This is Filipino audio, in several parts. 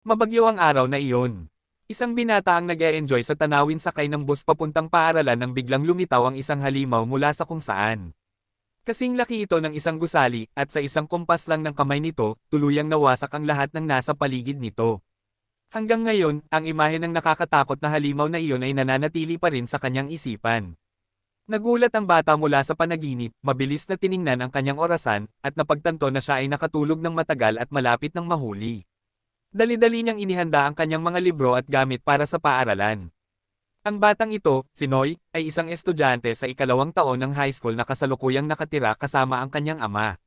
Mabagyo ang araw na iyon. Isang binata ang nag-e-enjoy sa tanawin sakay ng bus papuntang paaralan nang biglang lumitaw ang isang halimaw mula sa kung saan. Kasing laki ito ng isang gusali, at sa isang kumpas lang ng kamay nito, tuluyang nawasak ang lahat ng nasa paligid nito. Hanggang ngayon, ang imahe ng nakakatakot na halimaw na iyon ay nananatili pa rin sa kanyang isipan. Nagulat ang bata mula sa panaginip, mabilis na tiningnan ang kanyang orasan, at napagtanto na siya ay nakatulog ng matagal at malapit ng mahuli. Dali-dali niyang inihanda ang kanyang mga libro at gamit para sa paaralan. Ang batang ito, si Noy, ay isang estudyante sa ikalawang taon ng high school na kasalukuyang nakatira kasama ang kanyang ama.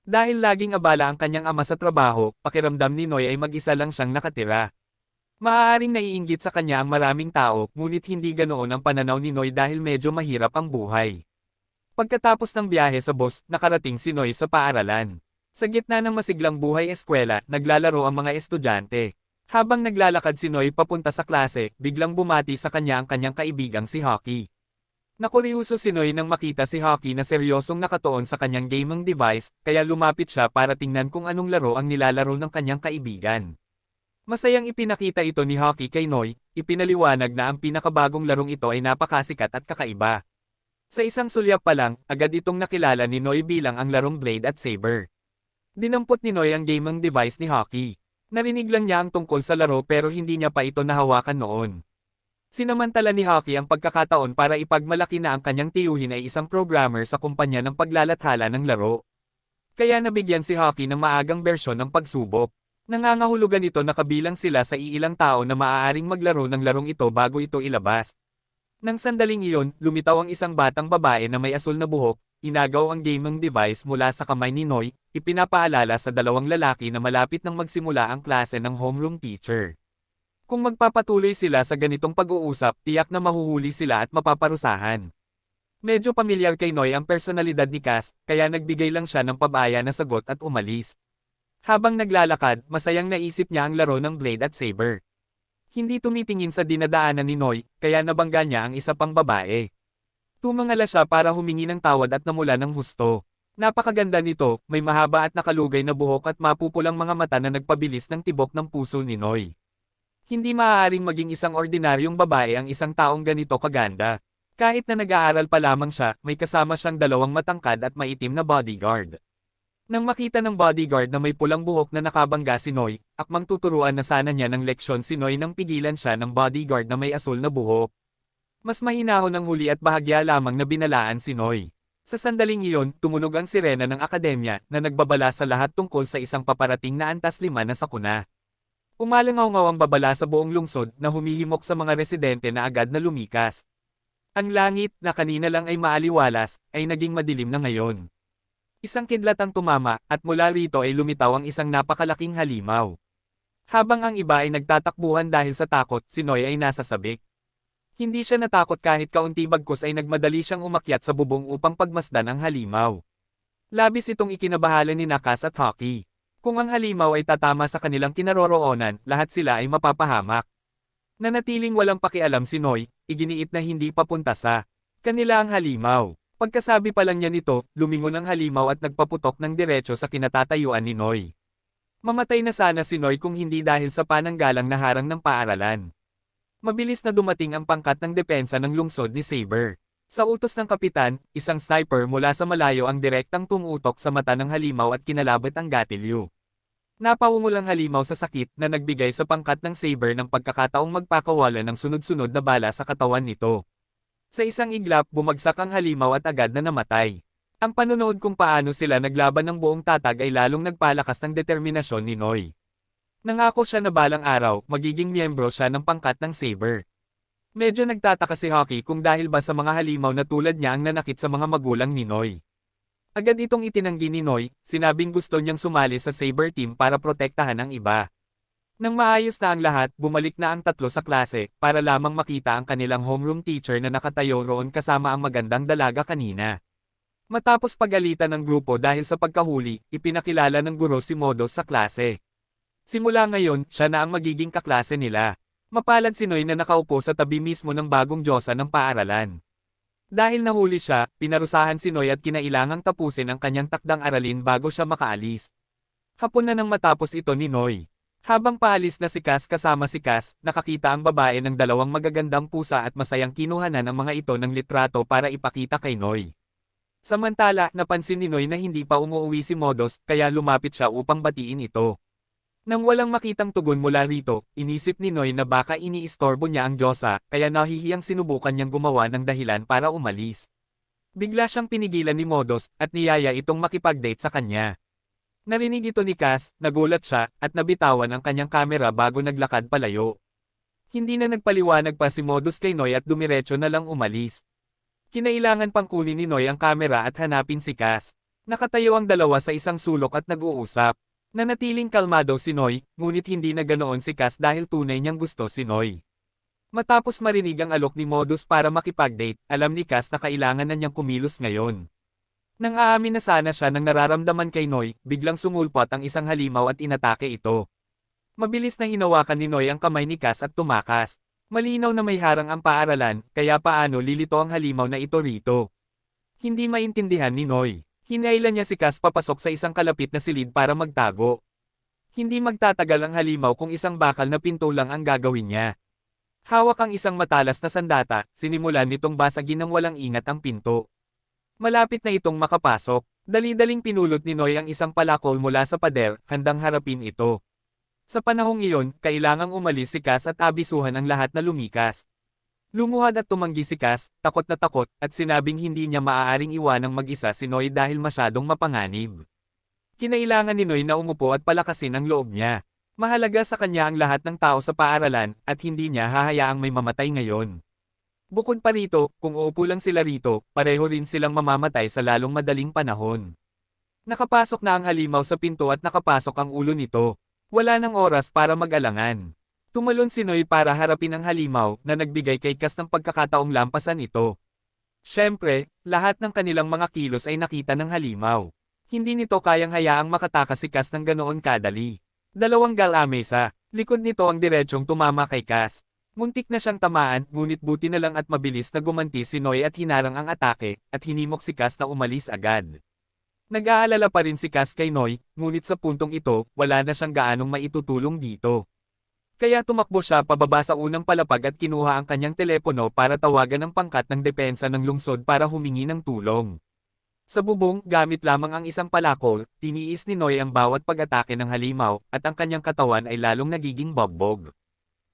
Dahil laging abala ang kanyang ama sa trabaho, pakiramdam ni Noy ay mag-isa lang siyang nakatira. Maaaring naiinggit sa kanya ang maraming tao, ngunit hindi ganoon ang pananaw ni Noy dahil medyo mahirap ang buhay. Pagkatapos ng biyahe sa bus, nakarating si Noy sa paaralan. Sa gitna ng masiglang buhay eskwela, naglalaro ang mga estudyante. Habang naglalakad si Noy papunta sa klase, biglang bumati sa kanya ang kanyang kaibigang si Hockey. Nakuryoso si Noy nang makita si Hockey na seryosong nakatuon sa kanyang gaming device, kaya lumapit siya para tingnan kung anong laro ang nilalaro ng kanyang kaibigan. Masayang ipinakita ito ni Hockey kay Noy, ipinaliwanag na ang pinakabagong larong ito ay napakasikat at kakaiba. Sa isang sulyap pa lang, agad itong nakilala ni Noy bilang ang larong Blade at Saber. Dinampot ni Noy ang gaming device ni Hockey. Narinig lang niya ang tungkol sa laro pero hindi niya pa ito nahawakan noon. Sinamantala ni Hockey ang pagkakataon para ipagmalaki na ang kanyang tiyuhin ay isang programmer sa kumpanya ng paglalathala ng laro. Kaya nabigyan si Hockey ng maagang bersyon ng pagsubok. Nangangahulugan ito na kabilang sila sa iilang tao na maaaring maglaro ng larong ito bago ito ilabas. Nang sandaling iyon, lumitaw ang isang batang babae na may asul na buhok, inagaw ang gaming device mula sa kamay ni Noy, ipinapaalala sa dalawang lalaki na malapit nang magsimula ang klase ng homeroom teacher. Kung magpapatuloy sila sa ganitong pag-uusap, tiyak na mahuhuli sila at mapaparusahan. Medyo pamilyar kay Noy ang personalidad ni Cass, kaya nagbigay lang siya ng pabaya na sagot at umalis. Habang naglalakad, masayang naisip niya ang laro ng Blade at Saber. Hindi tumitingin sa dinadaanan ni Noy, kaya nabangga niya ang isa pang babae. Tumangala siya para humingi ng tawad at namula ng husto. Napakaganda nito, may mahaba at nakalugay na buhok at mapupulang mga mata na nagpabilis ng tibok ng puso ni Noy. Hindi maaaring maging isang ordinaryong babae ang isang taong ganito kaganda. Kahit na nag-aaral pa lamang siya, may kasama siyang dalawang matangkad at maitim na bodyguard. Nang makita ng bodyguard na may pulang buhok na nakabangga si Noy, akmang tuturuan na sana niya ng leksyon si Noy nang pigilan siya ng bodyguard na may asul na buhok. Mas mahinahon ang huli at bahagya lamang na binalaan si Noy. Sa sandaling iyon, tumunog ang sirena ng akademya na nagbabala sa lahat tungkol sa isang paparating na antas 5 na sakuna. Umalangaw-ngaw ang babala sa buong lungsod na humihimok sa mga residente na agad na lumikas. Ang langit, na kanina lang ay maaliwalas, ay naging madilim na ngayon. Isang kidlat ang tumama, at mula rito ay lumitaw ang isang napakalaking halimaw. Habang ang iba ay nagtatakbuhan dahil sa takot, si Noy ay nasa sabik. Hindi siya natakot kahit kaunti bagkus ay nagmadali siyang umakyat sa bubong upang pagmasdan ang halimaw. Labis itong ikinabahala ni Cass at Hockey. Kung ang halimaw ay tatama sa kanilang kinaroroonan, lahat sila ay mapapahamak. Nanatiling walang pakialam si Noy, iginiit na hindi papunta sa kanila ang halimaw. Pagkasabi pa lang niya nito, lumingon ang halimaw at nagpaputok ng diretso sa kinatatayuan ni Noy. Mamatay na sana si Noy kung hindi dahil sa pananggalang na harang ng paaralan. Mabilis na dumating ang pangkat ng depensa ng lungsod ni Saber. Sa utos ng kapitan, isang sniper mula sa malayo ang direktang tumutok sa mata ng halimaw at kinalabot ang gatilyo. Napawungol ang halimaw sa sakit na nagbigay sa pangkat ng Saber ng pagkakataong magpakawala ng sunod-sunod na bala sa katawan nito. Sa isang iglap, bumagsak ang halimaw at agad na namatay. Ang panunood kung paano sila naglaban ng buong tatag ay lalong nagpalakas ng determinasyon ni Noy. Nangako siya na balang araw, magiging miyembro siya ng pangkat ng Saber. Medyo nagtataka si Hockey kung dahil ba sa mga halimaw na tulad niya ang nanakit sa mga magulang ni Noy. Agad itong itinanggi ni Noy, sinabing gusto niyang sumali sa Saber team para protektahan ang iba. Nang maayos na ang lahat, bumalik na ang tatlo sa klase, para lamang makita ang kanilang homeroom teacher na nakatayo roon kasama ang magandang dalaga kanina. Matapos pagalitan ng grupo dahil sa pagkahuli, ipinakilala ng guro si Modos sa klase. Simula ngayon, siya na ang magiging kaklase nila. Mapalad si Noy na nakaupo sa tabi mismo ng bagong diyosa ng paaralan. Dahil nahuli siya, pinarusahan si Noy at kinailangang tapusin ang kanyang takdang aralin bago siya makaalis. Hapon na nang matapos ito ni Noy. Habang paalis na si Cass kasama si Cass, nakakita ang babae ng dalawang magagandang pusa at masayang kinuhanan ang mga ito ng litrato para ipakita kay Noy. Samantala, napansin ni Noy na hindi pa umuuwi si Modos, kaya lumapit siya upang batiin ito. Nang walang makitang tugon mula rito, inisip ni Noy na baka iniistorbo niya ang Diyosa, kaya nahihiyang sinubukan niyang gumawa ng dahilan para umalis. Bigla siyang pinigilan ni Modos, at niyaya itong makipag-date sa kanya. Narinig ito ni Cass, nagulat siya, at nabitawan ang kanyang kamera bago naglakad palayo. Hindi na nagpaliwanag pa si Modos kay Noy at dumiretso na lang umalis. Kinailangan pang kunin ni Noy ang kamera at hanapin si Cass. Nakatayo ang dalawa sa isang sulok at nag-uusap. Nanatiling kalmado si Noy, ngunit hindi na ganoon si Cass dahil tunay niyang gusto si Noy. Matapos marinig ang alok ni Modos para makipag-date, alam ni Cass na kailangan na niyang kumilos ngayon. Nang aamin na sana siya ng nararamdaman kay Noy, biglang sumulpot ang isang halimaw at inatake ito. Mabilis na hinawakan ni Noy ang kamay ni Cass at tumakas. Malinaw na may harang ang paaralan, kaya paano lilito ang halimaw na ito rito. Hindi maintindihan ni Noy. Hinailan niya si Cass papasok sa isang kalapit na silid para magtago. Hindi magtatagal ang halimaw kung isang bakal na pinto lang ang gagawin niya. Hawak ang isang matalas na sandata, sinimulan nitong basagin ng walang ingat ang pinto. Malapit na itong makapasok, dali-daling pinulot ni Noy ang isang palakol mula sa pader, handang harapin ito. Sa panahong iyon, kailangang umalis si Cass at abisuhan ang lahat na lumikas. Lumuhad at tumanggi si Cass, takot na takot, at sinabing hindi niya maaaring iwanang mag-isa si Noy dahil masyadong mapanganib. Kinailangan ni Noy na umupo at palakasin ang loob niya. Mahalaga sa kanya ang lahat ng tao sa paaralan, at hindi niya hahayaang may mamatay ngayon. Bukod pa rito, kung uupo lang sila rito, pareho rin silang mamamatay sa lalong madaling panahon. Nakapasok na ang halimaw sa pinto at nakapasok ang ulo nito. Wala nang oras para mag-alangan. Tumalon si Noy para harapin ang halimaw na nagbigay kay Cass ng pagkakataong lampasan ito. Siyempre, lahat ng kanilang mga kilos ay nakita ng halimaw. Hindi nito kayang hayaang makatakas si Cass ng ganoon kadali. Dalawang galamesa, likod nito ang diretsyong tumama kay Cass. Muntik na siyang tamaan, ngunit buti na lang at mabilis na gumanti si Noy at hinarang ang atake, at hinimok si Cass na umalis agad. Nag-aalala pa rin si Cass kay Noy, ngunit sa puntong ito, wala na siyang gaanong maitutulong dito. Kaya tumakbo siya pababa sa unang palapag at kinuha ang kanyang telepono para tawagan ang pangkat ng depensa ng lungsod para humingi ng tulong. Sa bubong, gamit lamang ang isang palakol, tiniis ni Noy ang bawat pag-atake ng halimaw, at ang kanyang katawan ay lalong nagiging bogbog.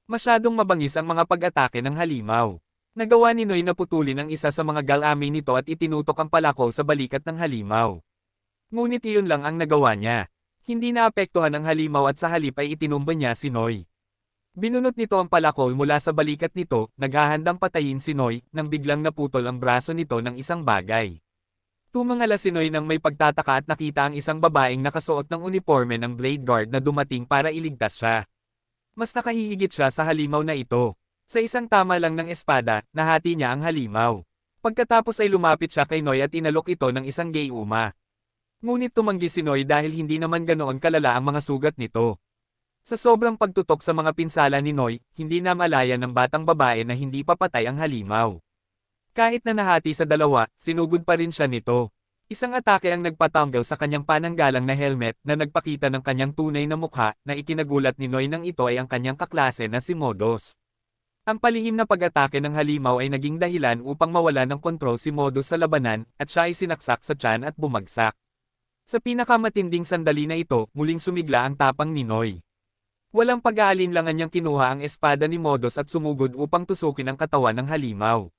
Masyadong mabangis ang mga pag-atake ng halimaw. Nagawa ni Noy na putulin ang isa sa mga galami nito at itinutok ang palakol sa balikat ng halimaw. Ngunit iyon lang ang nagawa niya. Hindi naapektuhan ang halimaw at sa halip ay itinumba niya si Noy. Binunot nito ang palakol mula sa balikat nito, naghahandang patayin si Noy, nang biglang naputol ang braso nito ng isang bagay. Tumangala si Noy nang may pagtataka at nakita ang isang babaeng nakasuot ng uniforme ng Blade Guard na dumating para iligtas siya. Mas nakahihigit siya sa halimaw na ito. Sa isang tama lang ng espada, nahati niya ang halimaw. Pagkatapos ay lumapit siya kay Noy at inalok ito ng isang gayuma. Ngunit tumanggi si Noy dahil hindi naman ganoon kalala ang mga sugat nito. Sa sobrang pagtutok sa mga pinsala ni Noy, hindi na malaya ng batang babae na hindi pa patay ang halimaw. Kahit na nahati sa dalawa, sinugod pa rin siya nito. Isang atake ang nagpatanggal sa kanyang pananggalang na helmet na nagpakita ng kanyang tunay na mukha na ikinagulat ni Noy nang ito ay ang kanyang kaklase na si Modos. Ang palihim na pag-atake ng halimaw ay naging dahilan upang mawala ng kontrol si Modos sa labanan at siya ay sinaksak sa tiyan at bumagsak. Sa pinakamatinding sandali na ito, muling sumigla ang tapang ni Noy. Walang pag-aalinlangan niyang kinuha ang espada ni Modos at sumugod upang tusukin ang katawan ng halimaw.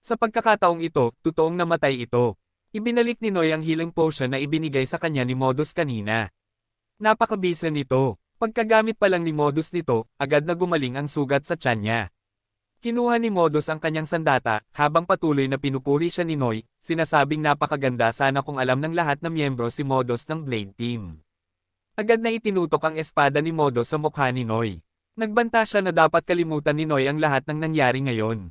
Sa pagkakataong ito, totoong namatay ito. Ibinalik ni Noy ang healing potion na ibinigay sa kanya ni Modos kanina. Napakabisa nito. Pagkagamit pa lang ni Modos nito, agad na gumaling ang sugat sa tiyan niya. Kinuha ni Modos ang kanyang sandata, habang patuloy na pinupuri siya ni Noy, sinasabing napakaganda sana kung alam ng lahat na miyembro si Modos ng Blade Team. Agad na itinutok ang espada ni Modos sa mukha ni Noy. Nagbanta siya na dapat kalimutan ni Noy ang lahat ng nangyari ngayon.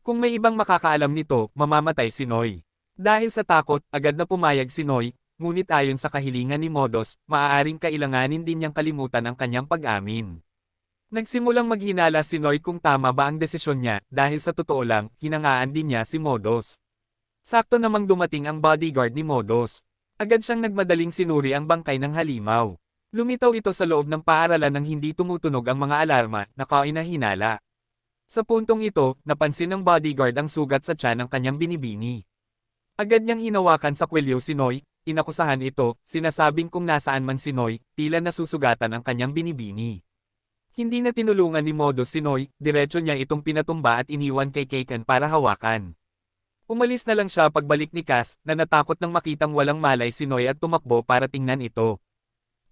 Kung may ibang makakaalam nito, mamamatay si Noy. Dahil sa takot, agad na pumayag si Noy, ngunit ayon sa kahilingan ni Modos, maaaring kailanganin din niyang kalimutan ang kanyang pag-amin. Nagsimulang maghinala si Noy kung tama ba ang desisyon niya, dahil sa totoo lang, hinangaan din niya si Modos. Sakto namang dumating ang bodyguard ni Modos. Agad siyang nagmadaling sinuri ang bangkay ng halimaw. Lumitaw ito sa loob ng paaralan nang hindi tumutunog ang mga alarma na kainahinala. Sa puntong ito, napansin ng bodyguard ang sugat sa tiyan ng kanyang binibini. Agad niyang hinawakan sa kwelyo si Noy, inakusahan ito, sinasabing kung nasaan man si Noy, tila nasusugatan ang kanyang binibini. Hindi na tinulungan ni Modos si Noy, diretso niya itong pinatumba at iniwan kay Keiken para hawakan. Umalis na lang siya pagbalik ni Cass, na natakot nang makitang walang malay si Noy at tumakbo para tingnan ito.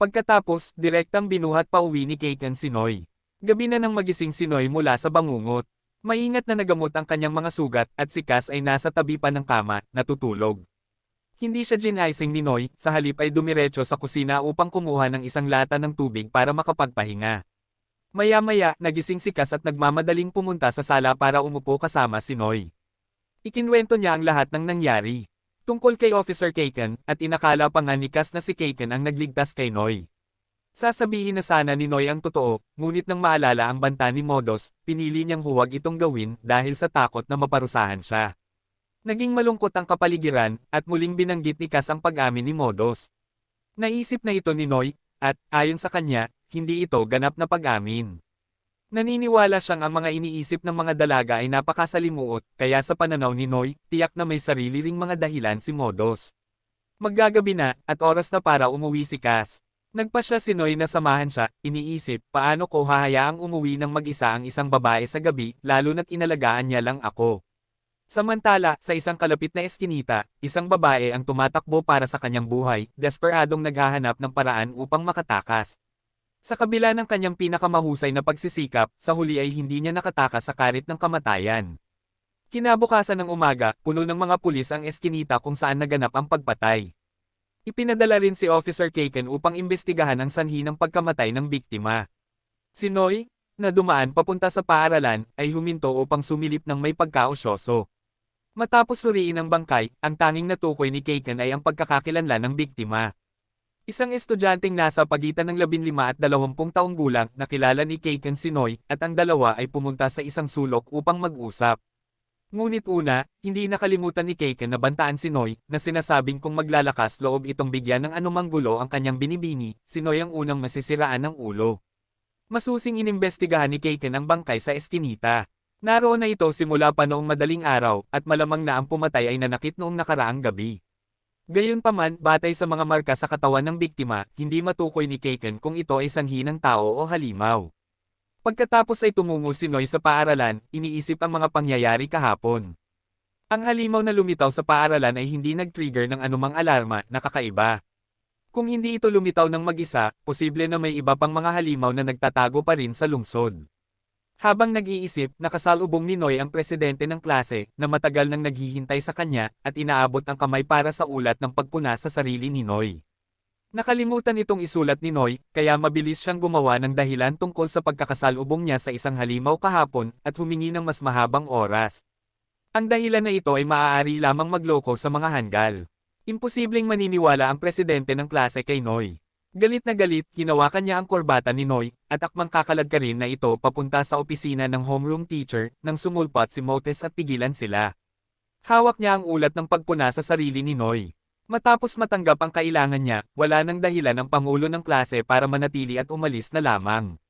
Pagkatapos, direktang binuhat pa uwi ni Keiken si Noy. Gabi na nang magising si Noy mula sa bangungot. Maingat na nagamot ang kanyang mga sugat at si Cass ay nasa tabi pa ng kama, natutulog. Hindi siya ginising ni Noy, sa halip ay dumiretso sa kusina upang kumuha ng isang lata ng tubig para makapagpahinga. Maya-maya, nagising si Cass at nagmamadaling pumunta sa sala para umupo kasama si Noy. Ikinwento niya ang lahat ng nangyari. Tungkol kay Officer Keiken, at inakala pa nga ni Cass na si Keiken ang nagligtas kay Noy. Sasabihin na sana ni Noy ang totoo, ngunit nang maalala ang banta ni Modos, pinili niyang huwag itong gawin dahil sa takot na maparusahan siya. Naging malungkot ang kapaligiran, at muling binanggit ni Cass ang pag-amin ni Modos. Naisip na ito ni Noy, at, ayon sa kanya, hindi ito ganap na pag-amin. Naniniwala siyang ang mga iniisip ng mga dalaga ay napakasalimuot, kaya sa pananaw ni Noy, tiyak na may sarili ring mga dahilan si Modos. Maggagabi na, at oras na para umuwi si Cass. Nagpa siya si Noy na samahan siya, iniisip, paano ko hahayaang umuwi ng mag-isa ang isang babae sa gabi, lalo na't inalagaan niya lang ako. Samantala, sa isang kalapit na eskinita, isang babae ang tumatakbo para sa kanyang buhay, desperadong naghahanap ng paraan upang makatakas. Sa kabila ng kanyang pinakamahusay na pagsisikap, sa huli ay hindi niya nakatakas sa karit ng kamatayan. Kinabukasan ng umaga, puno ng mga pulis ang eskinita kung saan naganap ang pagpatay. Ipinadala rin si Officer Keiken upang imbestigahan ang sanhi ng pagkamatay ng biktima. Si Noy, na dumaan papunta sa paaralan, ay huminto upang sumilip ng may pagkaosyoso. Matapos suriin ang bangkay, ang tanging natukoy ni Keiken ay ang pagkakakilanlan ng biktima. Isang estudyanteng nasa pagitan ng 15 at 20 taong gulang na kilala ni Keiken si Noy, at ang dalawa ay pumunta sa isang sulok upang mag-usap. Ngunit una, hindi nakalimutan ni Keiken na bantaan si Noy, na sinasabing kung maglalakas loob itong bigyan ng anumang gulo ang kanyang binibini, si Noy ang unang masisiraan ng ulo. Masusing inimbestigahan ni Keiken ang bangkay sa eskinita. Naroon na ito simula pa noong madaling araw, at malamang na ang pumatay ay nanakit noong nakaraang gabi. Gayunpaman, batay sa mga marka sa katawan ng biktima, hindi matukoy ni Keiken kung ito ay sanhi ng tao o halimaw. Pagkatapos ay tumungo si Noy sa paaralan, iniisip ang mga pangyayari kahapon. Ang halimaw na lumitaw sa paaralan ay hindi nag-trigger ng anumang alarma na kakaiba. Kung hindi ito lumitaw ng mag-isa, posible na may iba pang mga halimaw na nagtatago pa rin sa lungsod. Habang nag-iisip, nakasalubong ni Noy ang presidente ng klase, na matagal nang naghihintay sa kanya, at inaabot ang kamay para sa ulat ng pagpuna sa sarili ni Noy. Nakalimutan itong isulat ni Noy, kaya mabilis siyang gumawa ng dahilan tungkol sa pagkakasalubong niya sa isang halimaw kahapon, at humingi ng mas mahabang oras. Ang dahilan na ito ay maaari lamang magloko sa mga hanggal. Imposibleng maniniwala ang presidente ng klase kay Noy. Galit na galit, hinawakan niya ang korbata ni Noy, at akmang kakalad ka rin na ito papunta sa opisina ng homeroom teacher, nang sumulpat si Motes at pigilan sila. Hawak niya ang ulat ng pagpuna sa sarili ni Noy. Matapos matanggap ang kailangan niya, wala nang dahilan ang pangulo ng klase para manatili at umalis na lamang.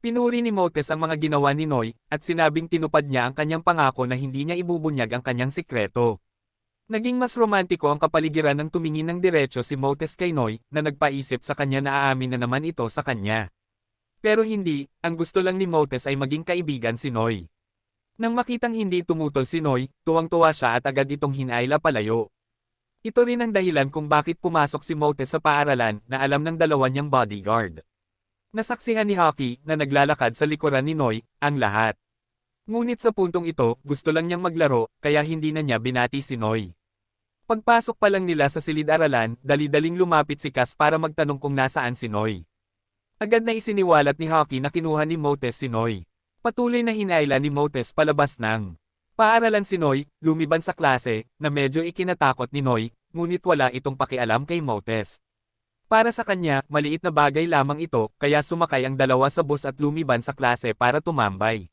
Pinuri ni Motes ang mga ginawa ni Noy, at sinabing tinupad niya ang kanyang pangako na hindi niya ibubunyag ang kanyang sikreto. Naging mas romantiko ang kapaligiran ng tumingin ng diretso si Motes kay Noy, na nagpaisip sa kanya na aamin na naman ito sa kanya. Pero hindi, ang gusto lang ni Motes ay maging kaibigan si Noy. Nang makitang hindi tumutol si Noy, tuwang-tuwa siya at agad itong hinayla palayo. Ito rin ang dahilan kung bakit pumasok si Motes sa paaralan na alam ng dalawa niyang bodyguard. Nasaksihan ni Hockey na naglalakad sa likuran ni Noy, ang lahat. Ngunit sa puntong ito, gusto lang niyang maglaro, kaya hindi na niya binati si Noy. Pagpasok pa lang nila sa silid-aralan, dali-daling lumapit si Cass para magtanong kung nasaan si Noy. Agad na isiniwalat ni Hockey na kinuha ni Motes si Noy. Patuloy na hinayla ni Motes palabas ng paaralan si Noy, lumiban sa klase, na medyo ikinatakot ni Noy, ngunit wala itong pakialam kay Motes. Para sa kanya, maliit na bagay lamang ito, kaya sumakay ang dalawa sa bus at lumiban sa klase para tumambay.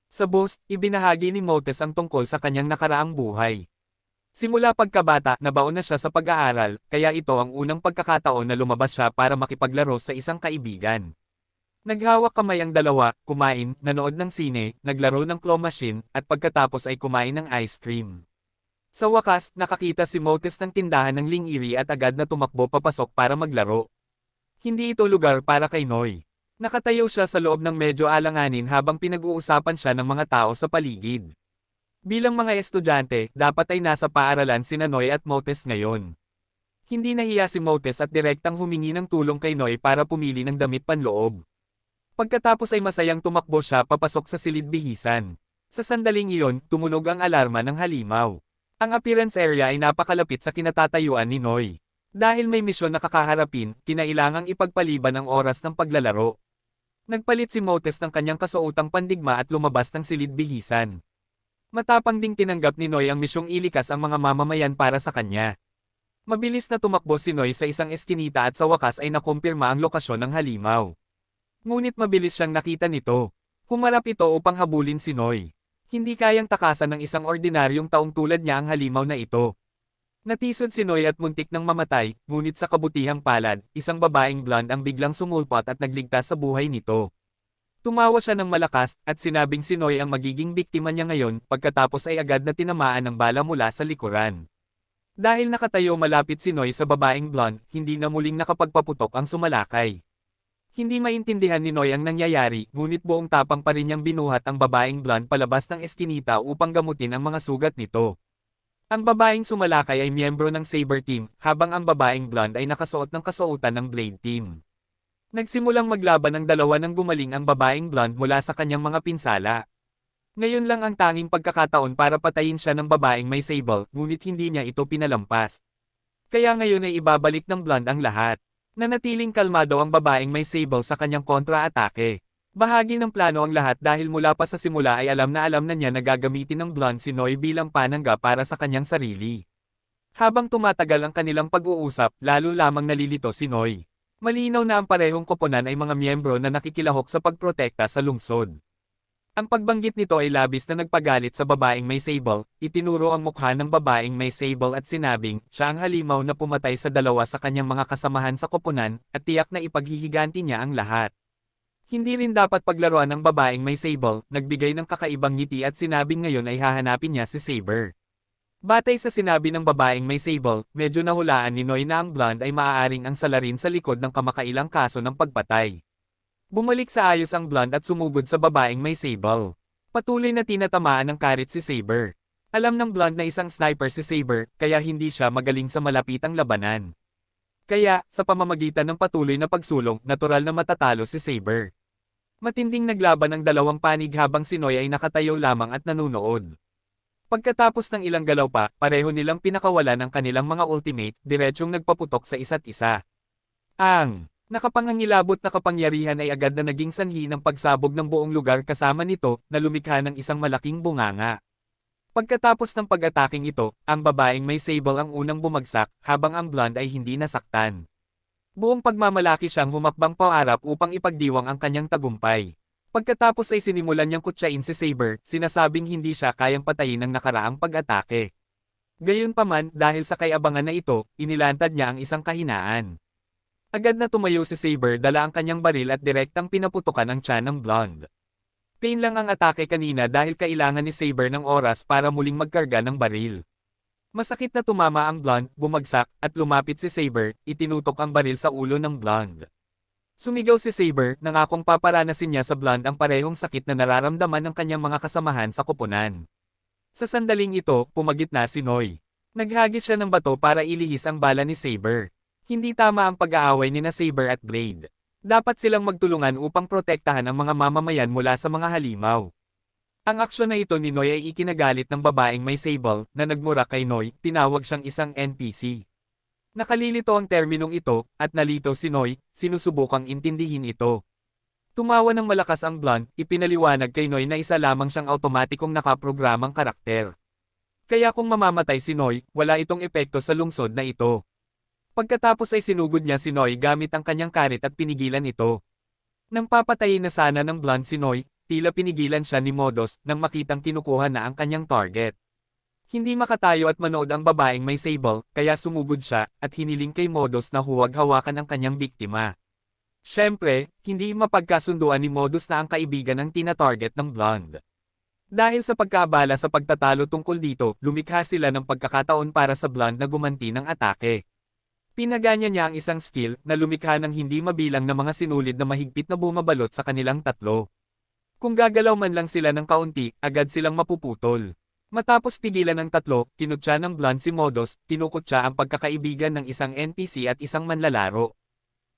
Sa bus, ibinahagi ni Motes ang tungkol sa kanyang nakaraang buhay. Simula pagkabata, nabaon na siya sa pag-aaral, kaya ito ang unang pagkakataon na lumabas siya para makipaglaro sa isang kaibigan. Naghawak kamay ang dalawa, kumain, nanood ng sine, naglaro ng claw machine, at pagkatapos ay kumain ng ice cream. Sa wakas, nakakita si Motes ng tindahan ng Lingiri at agad na tumakbo papasok para maglaro. Hindi ito lugar para kay Noy. Nakatayo siya sa loob ng medyo alanganin habang pinag-uusapan siya ng mga tao sa paligid. Bilang mga estudyante, dapat ay nasa paaralan sina Noy at Motes ngayon. Hindi nahiya si Motes at direktang humingi ng tulong kay Noy para pumili ng damit panloob. Pagkatapos ay masayang tumakbo siya papasok sa silid-bihisan. Sa sandaling iyon, tumunog ang alarma ng halimaw. Ang appearance area ay napakalapit sa kinatatayuan ni Noy. Dahil may misyon na kakaharapin, kinailangang ipagpaliban ang oras ng paglalaro. Nagpalit si Motes ng kanyang kasuotang pandigma at lumabas ng silid-bihisan. Matapang ding tinanggap ni Noy ang misyong ilikas ang mga mamamayan para sa kanya. Mabilis na tumakbo si Noy sa isang eskinita at sa wakas ay nakumpirma ang lokasyon ng halimaw. Ngunit mabilis siyang nakita nito. Humarap ito upang habulin si Noy. Hindi kayang takasan ng isang ordinaryong taong tulad niya ang halimaw na ito. Natisod si Noy at muntik nang mamatay, ngunit sa kabutihang palad, isang babaeng blonde ang biglang sumulpot at nagligtas sa buhay nito. Tumawa siya ng malakas, at sinabing si Noy ang magiging biktima niya ngayon, pagkatapos ay agad na tinamaan ng bala mula sa likuran. Dahil nakatayo malapit si Noy sa babaeng blonde, hindi na muling nakapagpaputok ang sumalakay. Hindi maintindihan ni Noy ang nangyayari, ngunit buong tapang pa rin niyang binuhat ang babaeng blonde palabas ng eskinita upang gamutin ang mga sugat nito. Ang babaeng sumalakay ay miyembro ng Saber Team, habang ang babaeng blonde ay nakasuot ng kasuotan ng Blade Team. Nagsimulang maglaban ang dalawa nang gumaling ang babaeng blonde mula sa kanyang mga pinsala. Ngayon lang ang tanging pagkakataon para patayin siya ng babaeng may sable, ngunit hindi niya ito pinalampas. Kaya ngayon ay ibabalik ng blonde ang lahat. Nanatiling kalmado ang babaeng may sable sa kanyang kontra-atake. Bahagi ng plano ang lahat dahil mula pa sa simula ay alam na niya na gagamitin ng blonde si Noy bilang panangga para sa kanyang sarili. Habang tumatagal ang kanilang pag-uusap, lalo lamang nalilito si Noy. Malinaw na ang parehong koponan ay mga miyembro na nakikilahok sa pagprotekta sa lungsod. Ang pagbanggit nito ay labis na nagpagalit sa babaeng may sable, itinuro ang mukha ng babaeng may sable at sinabing, siya ang halimaw na pumatay sa dalawa sa kanyang mga kasamahan sa koponan, at tiyak na ipaghihiganti niya ang lahat. Hindi rin dapat paglaruan ng babaeng may sable, nagbigay ng kakaibang ngiti at sinabing ngayon ay hahanapin niya si Saber. Batay sa sinabi ng babaeng may sable, medyo nahulaan ni Noy na ang blonde ay maaaring ang salarin sa likod ng kamakailang kaso ng pagpatay. Bumalik sa ayos ang blonde at sumugod sa babaeng may sable. Patuloy na tinatamaan ng karit si Saber. Alam ng blonde na isang sniper si Saber, kaya hindi siya magaling sa malapitang labanan. Kaya, sa pamamagitan ng patuloy na pagsulong, natural na matatalo si Saber. Matinding naglaban ang dalawang panig habang si Noy ay nakatayo lamang at nanunood. Pagkatapos ng ilang galaw pa, pareho nilang pinakawalan ang kanilang mga ultimate, diretsyong nagpaputok sa isa't isa. Ang nakapangangilabot na kapangyarihan ay agad na naging sanhi ng pagsabog ng buong lugar kasama nito, na lumikha ng isang malaking bunganga. Pagkatapos ng pag-ataking ito, ang babaeng may sable ang unang bumagsak, habang ang blonde ay hindi nasaktan. Buong pagmamalaki siyang humakbang paarap upang ipagdiwang ang kanyang tagumpay. Pagkatapos ay sinimulan niyang kutsain si Saber, sinasabing hindi siya kayang patayin ng nakaraang pag-atake. Gayunpaman, dahil sa kayabangan na ito, inilantad niya ang isang kahinaan. Agad na tumayo si Saber, dala ang kanyang baril at direktang pinaputukan ang tiyan ng blonde. Pain lang ang atake kanina dahil kailangan ni Saber ng oras para muling magkarga ng baril. Masakit na tumama ang blonde, bumagsak, at lumapit si Saber, itinutok ang baril sa ulo ng blonde. Sumigaw si Saber, nangakong paparanasin niya sa blonde ang parehong sakit na nararamdaman ng kanyang mga kasamahan sa koponan. Sa sandaling ito, pumagitna si Noy. Naghagis siya ng bato para ilihis ang bala ni Saber. Hindi tama ang pag-aaway ni na Saber at Blade. Dapat silang magtulungan upang protektahan ang mga mamamayan mula sa mga halimaw. Ang aksyon na ito ni Noy ay ikinagalit ng babaeng may sable, na nagmura kay Noy, tinawag siyang isang NPC. Nakalilito ang terminong ito, at nalito si Noy, sinusubukang intindihin ito. Tumawa ng malakas ang blonde, ipinaliwanag kay Noy na isa lamang siyang automatikong nakaprogramang karakter. Kaya kung mamamatay si Noy, wala itong epekto sa lungsod na ito. Pagkatapos ay sinugod niya si Noy gamit ang kanyang karit at pinigilan ito. Nang papatayin na sana ng blonde si Noy, tila pinigilan siya ni Modos nang makitang kinukuha na ang kanyang target. Hindi makatayo at manood ang babaeng may sable, kaya sumugod siya, at hiniling kay Modus na huwag hawakan ang kanyang biktima. Siyempre, hindi mapagkasunduan ni Modus na ang kaibigan ang tina-target ng blonde. Dahil sa pagkaabala sa pagtatalo tungkol dito, lumikha sila ng pagkakataon para sa blonde na gumanti ng atake. Pinaganya niya ang isang skill na lumikha ng hindi mabilang na mga sinulid na mahigpit na bumabalot sa kanilang tatlo. Kung gagalaw man lang sila ng kaunti, agad silang mapuputol. Matapos pigilan ng tatlo, kinutya ng blonde si Modus, kinukutya ang pagkakaibigan ng isang NPC at isang manlalaro.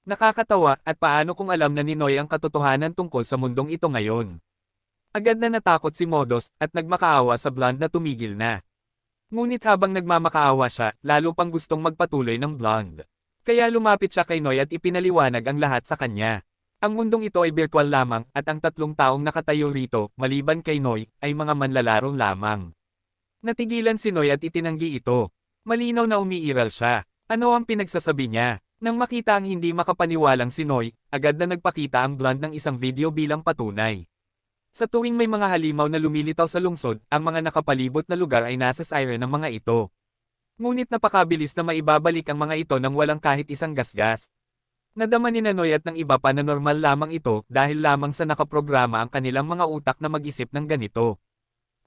Nakakatawa, at paano kung alam na ni Noy ang katotohanan tungkol sa mundong ito ngayon. Agad na natakot si Modus, at nagmakaawa sa blonde na tumigil na. Ngunit habang nagmamakaawa siya, lalo pang gustong magpatuloy ng blonde. Kaya lumapit siya kay Noy at ipinaliwanag ang lahat sa kanya. Ang mundong ito ay virtual lamang, at ang tatlong taong nakatayo rito, maliban kay Noy, ay mga manlalaro lamang. Natigilan si Noy at itinanggi ito. Malinaw na umiiral siya. Ano ang pinagsasabi niya? Nang makita ang hindi makapaniwalang si Noy, agad na nagpakita ang blonde ng isang video bilang patunay. Sa tuwing may mga halimaw na lumilitaw sa lungsod, ang mga nakapalibot na lugar ay nasa siren ng mga ito. Ngunit napakabilis na maibabalik ang mga ito nang walang kahit isang gasgas. Nadama ni Noy at ng iba pa na normal lamang ito dahil lamang sa nakaprograma ang kanilang mga utak na mag-isip ng ganito.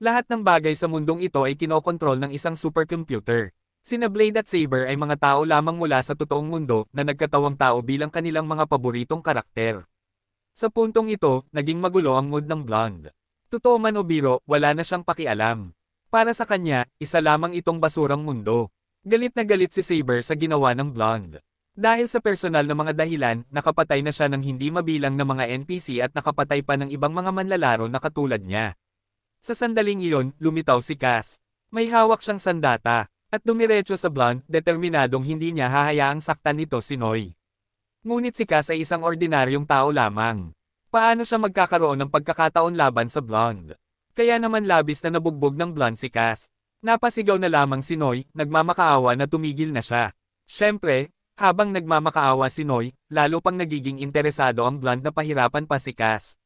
Lahat ng bagay sa mundong ito ay kinokontrol ng isang supercomputer. Sina Blade at Saber ay mga tao lamang mula sa totoong mundo na nagkatawang tao bilang kanilang mga paboritong karakter. Sa puntong ito, naging magulo ang mood ng blonde. Totoo man o biro, wala na siyang pakialam. Para sa kanya, isa lamang itong basurang mundo. Galit na galit si Saber sa ginawa ng blonde. Dahil sa personal na mga dahilan, nakapatay na siya ng hindi mabilang na mga NPC at nakapatay pa ng ibang mga manlalaro na katulad niya. Sa sandaling iyon, lumitaw si Cass. May hawak siyang sandata, at dumiretso sa blonde, determinadong hindi niya hahayaang saktan nito si Noy. Ngunit si Cass ay isang ordinaryong tao lamang. Paano siya magkakaroon ng pagkakataon laban sa blonde? Kaya naman labis na nabugbog ng blonde si Cass. Napasigaw na lamang si Noy, nagmamakaawa na tumigil na siya. Siyempre, habang nagmamakaawa si Noy, lalo pang nagiging interesado ang blonde na pahirapan pa si Cass.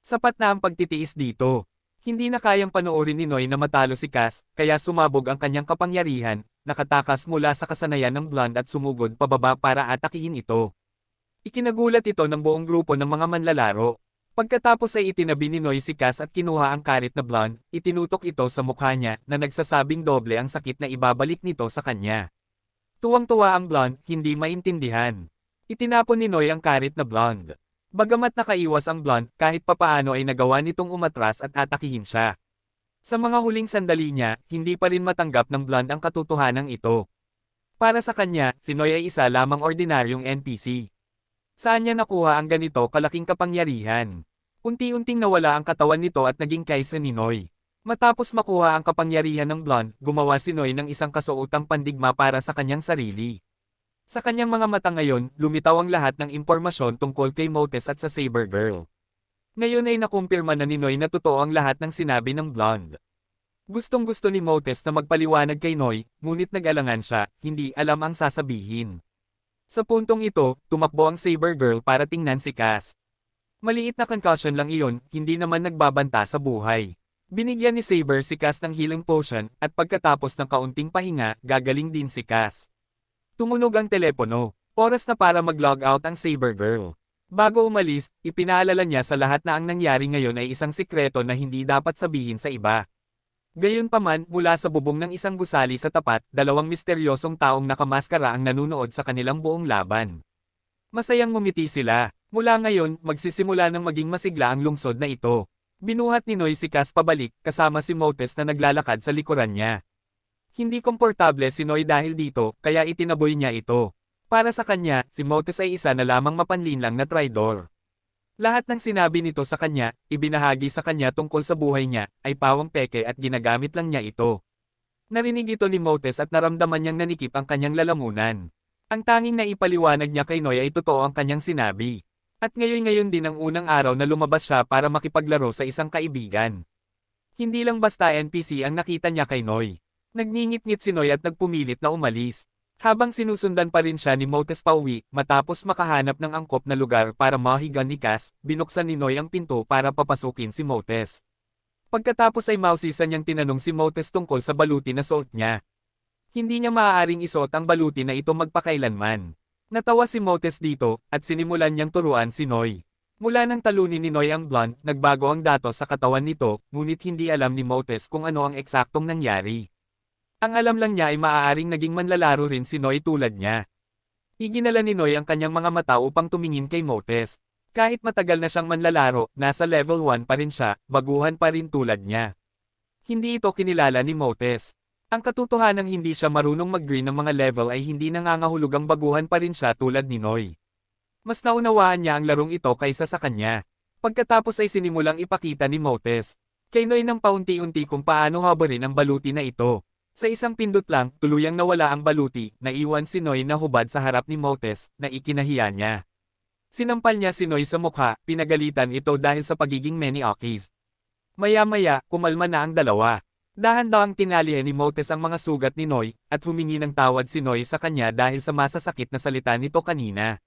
Sapat na ang pagtitiis dito. Hindi na kayang panoorin ni Noy na matalo si Cass, kaya sumabog ang kanyang kapangyarihan, nakatakas mula sa kasanayan ng blonde at sumugod pababa para atakihin ito. Ikinagulat ito ng buong grupo ng mga manlalaro. Pagkatapos ay itinabi ni Noy si Cass at kinuha ang karit na blonde, itinutok ito sa mukha niya na nagsasabing doble ang sakit na ibabalik nito sa kanya. Tuwang-tuwa ang blonde, hindi maintindihan. Itinapon ni Noy ang karit na blonde. Bagamat nakaiwas ang blonde, kahit papaano ay nagawa nitong umatras at atakihin siya. Sa mga huling sandali niya, hindi pa rin matanggap ng blonde ang katotohanan ito. Para sa kanya, si Noy ay isa lamang ordinaryong NPC. Saan niya nakuha ang ganito kalaking kapangyarihan? Unti-unting nawala ang katawan nito at naging kaysa ni Noy. Matapos makuha ang kapangyarihan ng blonde, gumawa si Noy ng isang kasuotang pandigma para sa kanyang sarili. Sa kanyang mga mata ngayon, lumitaw ang lahat ng impormasyon tungkol kay Motes at sa Saber Girl. Ngayon ay nakumpirma na ni Noy na totoo ang lahat ng sinabi ng blonde. Gustong-gusto ni Motes na magpaliwanag kay Noy, ngunit nag-alangan siya, hindi alam ang sasabihin. Sa puntong ito, tumakbo ang Saber Girl para tingnan si Cass. Maliit na concussion lang iyon, hindi naman nagbabanta sa buhay. Binigyan ni Saber si Cass ng healing potion, at pagkatapos ng kaunting pahinga, gagaling din si Cass. Tumunog ang telepono. Oras na para mag-log out ang Saber Girl. Bago umalis, ipinaalala niya sa lahat na ang nangyari ngayon ay isang sikreto na hindi dapat sabihin sa iba. Gayunpaman, mula sa bubong ng isang gusali sa tapat, dalawang misteryosong taong nakamaskara ang nanunood sa kanilang buong laban. Masayang ngumiti sila. Mula ngayon, magsisimula ng maging masigla ang lungsod na ito. Binuhat ni Noy si Cass pabalik, kasama si Motes na naglalakad sa likuran niya. Hindi komportable si Noy dahil dito, kaya itinaboy niya ito. Para sa kanya, si Motes ay isa na lamang mapanlinlang na traidor. Lahat ng sinabi nito sa kanya, ibinahagi sa kanya tungkol sa buhay niya, ay pawang peke at ginagamit lang niya ito. Narinig ito ni Motes at naramdaman niyang nanikip ang kanyang lalamunan. Ang tanging naipaliwanag niya kay Noy ay totoo ang kanyang sinabi. At ngayon din ang unang araw na lumabas siya para makipaglaro sa isang kaibigan. Hindi lang basta NPC ang nakita niya kay Noy. Nagngingit-ngit si Noy at nagpumilit na umalis. Habang sinusundan pa rin siya ni Motes pauwi, matapos makahanap ng angkop na lugar para mahigan ni Cass, binuksan ni Noy ang pinto para papasukin si Motes. Pagkatapos ay mausisan niyang tinanong si Motes tungkol sa baluti na suot niya. Hindi niya maaaring isuot ang baluti na ito magpakailanman. Natawa si Motes dito, at sinimulan niyang turuan si Noy. Mula nang talunin ni Noy ang blonde, nagbago ang datos sa katawan nito, ngunit hindi alam ni Motes kung ano ang eksaktong nangyari. Ang alam lang niya ay maaaring naging manlalaro rin si Noy tulad niya. Iginala ni Noy ang kanyang mga mata upang tumingin kay Motes. Kahit matagal na siyang manlalaro, nasa level 1 pa rin siya, baguhan pa rin tulad niya. Hindi ito kinilala ni Motes. Ang katotohanang hindi siya marunong mag-green ng mga level ay hindi nangangahulugang baguhan pa rin siya tulad ni Noy. Mas naunawaan niya ang larong ito kaysa sa kanya. Pagkatapos ay sinimulang ipakita ni Motes kay Noy ng paunti-unti kung paano habarin ang baluti na ito. Sa isang pindot lang, tuluyang nawala ang baluti, naiwan si Noy na hubad sa harap ni Motes, na ikinahiya niya. Sinampal niya si Noy sa mukha, pinagalitan ito dahil sa pagiging maniakist. Maya-maya, kumalma na ang dalawa. Dahan-dahang tinalihan ni Motes ang mga sugat ni Noy, at humingi ng tawad si Noy sa kanya dahil sa masasakit na salita nito kanina.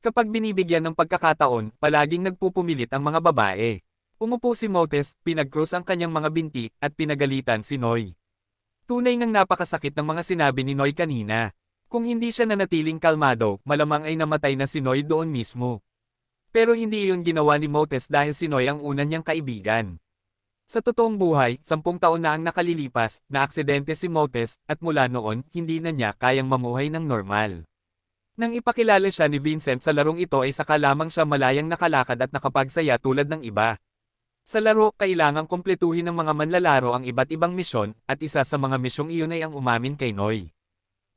Kapag binibigyan ng pagkakataon, palaging nagpupumilit ang mga babae. Umupo si Motes, pinag-cross ang kanyang mga binti, at pinagalitan si Noy. Tunay ngang napakasakit ng mga sinabi ni Noy kanina. Kung hindi siya nanatiling kalmado, malamang ay namatay na si Noy doon mismo. Pero hindi iyon ginawa ni Motes dahil si Noy ang una niyang kaibigan. Sa totoong buhay, 10 taon na ang nakalilipas, na aksidente si Motes, at mula noon, hindi na niya kayang mamuhay ng normal. Nang ipakilala siya ni Vincent sa larong ito ay saka lamang siya malayang nakalakad at nakapagsaya tulad ng iba. Sa laro, kailangang kumpletuhin ng mga manlalaro ang iba't ibang misyon, at isa sa mga misyong iyon ay ang umamin kay Noy.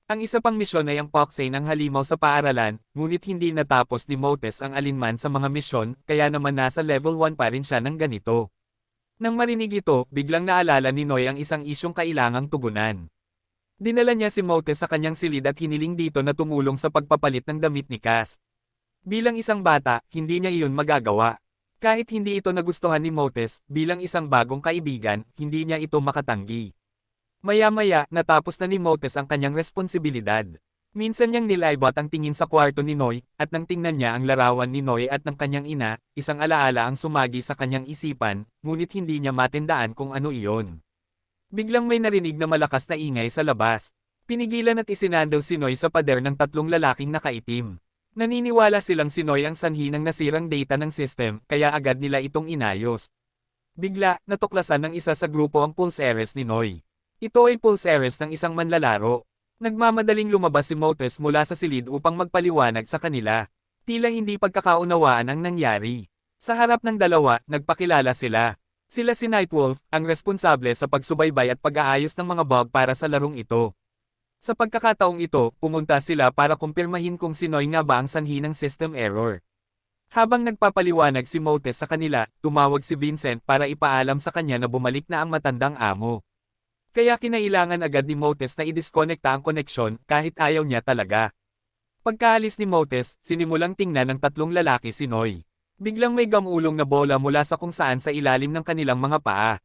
Ang isa pang misyon ay ang Poxane ng halimaw sa paaralan, ngunit hindi natapos ni Motes ang alinman sa mga misyon, kaya naman nasa level 1 pa rin siya ng ganito. Nang marinig ito, biglang naalala ni Noy ang isang isyong kailangang tugunan. Dinala niya si Motes sa kanyang silid at hiniling dito na tumulong sa pagpapalit ng damit ni Cass. Bilang isang bata, hindi niya iyon magagawa. Kahit hindi ito nagustuhan ni Motes, bilang isang bagong kaibigan, hindi niya ito makatanggi. Maya-maya, natapos na ni Motes ang kanyang responsibilidad. Minsan niyang nilaibot ang tingin sa kwarto ni Noy, at nang tingnan niya ang larawan ni Noy at ng kanyang ina, isang alaala ang sumagi sa kanyang isipan, ngunit hindi niya matandaan kung ano iyon. Biglang may narinig na malakas na ingay sa labas. Pinigilan at isinandaw si Noy sa pader ng 3 lalaking nakaitim. Naniniwala silang si Noy ang sanhi ng nasirang data ng system, kaya agad nila itong inayos. Bigla, natuklasan ng isa sa grupo ang pulse heiress ni Noy. Ito ay pulse heiress ng isang manlalaro. Nagmamadaling lumabas si Motes mula sa silid upang magpaliwanag sa kanila. Tila hindi pagkakaunawaan ang nangyari. Sa harap ng dalawa, nagpakilala sila. Sila si Nightwolf, ang responsable sa pagsubaybay at pag-aayos ng mga bug para sa larong ito. Sa pagkakataong ito, pumunta sila para kumpirmahin kung si Noy nga ba ang sanhi ng system error. Habang nagpapaliwanag si Motes sa kanila, tumawag si Vincent para ipaalam sa kanya na bumalik na ang matandang amo. Kaya kinailangan agad ni Motes na i-disconnecta ang koneksyon kahit ayaw niya talaga. Pagkaalis ni Motes, sinimulang tingnan ng 3 lalaki si Noy. Biglang may gamulong na bola mula sa kung saan sa ilalim ng kanilang mga paa.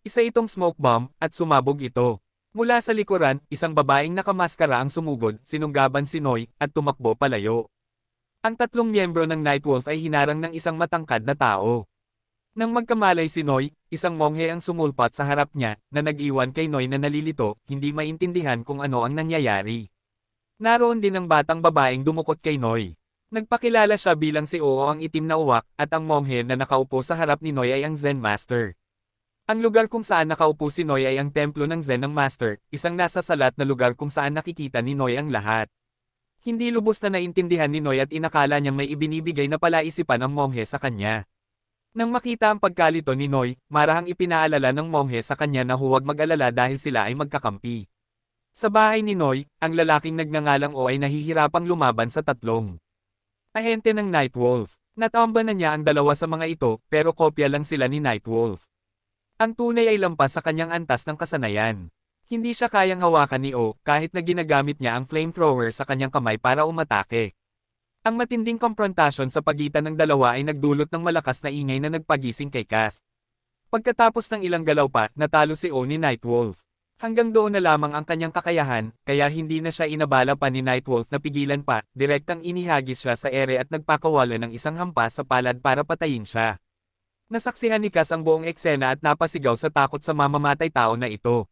Isa itong smoke bomb, at sumabog ito. Mula sa likuran, isang babaeng nakamaskara ang sumugod, sinunggaban si Noy, at tumakbo palayo. Ang 3 miyembro ng Nightwolf ay hinarang ng isang matangkad na tao. Nang magkamalay si Noy, isang monghe ang sumulpat sa harap niya, na nag-iwan kay Noy na nalilito, hindi maintindihan kung ano ang nangyayari. Naroon din ang batang babaeng dumukot kay Noy. Nagpakilala siya bilang si Oo ang itim na uwak, at ang monghe na nakaupo sa harap ni Noy ay ang Zen Master. Ang lugar kung saan nakaupo si Noy ay ang templo ng Zen ng Master, isang nasa salat na lugar kung saan nakikita ni Noy ang lahat. Hindi lubos na naintindihan ni Noy at inakala niyang may ibinibigay na palaisipan ang monghe sa kanya. Nang makita ang pagkalito ni Noy, marahang ipinaalala ng monghe sa kanya na huwag mag-alala dahil sila ay magkakampi. Sa bahay ni Noy, ang lalaking nagngangalang O ay nahihirapang lumaban sa 3 ahente ng Nightwolf. Natamba na niya ang 2 sa mga ito, pero kopya lang sila ni Nightwolf. Ang tunay ay lampas sa kanyang antas ng kasanayan. Hindi siya kayang hawakan ni O, kahit na ginagamit niya ang flamethrower sa kanyang kamay para umatake. Ang matinding komprontasyon sa pagitan ng dalawa ay nagdulot ng malakas na ingay na nagpagising kay Cass. Pagkatapos ng ilang galaw pa, natalo si O ni Nightwolf. Hanggang doon na lamang ang kanyang kakayahan, kaya hindi na siya inabala pa ni Nightwolf na pigilan pa, direktang inihagis siya sa ere at nagpakawala ng isang hampas sa palad para patayin siya. Nasaksihan ni Cass ang buong eksena at napasigaw sa takot sa mamamatay tao na ito.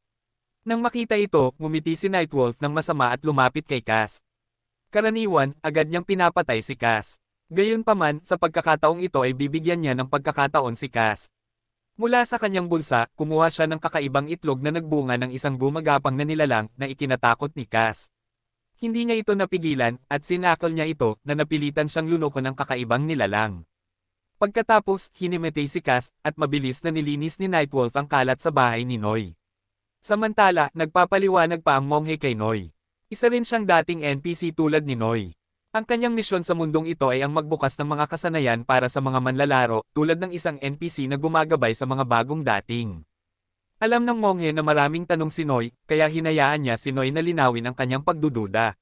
Nang makita ito, ngumiti si Nightwolf ng masama at lumapit kay Cass. Karaniwan, agad niyang pinapatay si Cass. Gayunpaman, sa pagkakataong ito ay bibigyan niya ng pagkakataon si Cass. Mula sa kanyang bulsa, kumuha siya ng kakaibang itlog na nagbunga ng isang gumagapang na nilalang na ikinatakot ni Cass. Hindi niya ito napigilan, at sinakal niya ito na napilitan siyang lunokon ng kakaibang nilalang. Pagkatapos, hinimatay si Cass, at mabilis na nilinis ni Nightwolf ang kalat sa bahay ni Noy. Samantala, nagpapaliwanag pa ang monghe kay Noy. Isa rin siyang dating NPC tulad ni Noy. Ang kanyang misyon sa mundong ito ay ang magbukas ng mga kasanayan para sa mga manlalaro, tulad ng isang NPC na gumagabay sa mga bagong dating. Alam ng monghe na maraming tanong si Noy, kaya hinayaan niya si Noy na linawin ang kanyang pagdududa.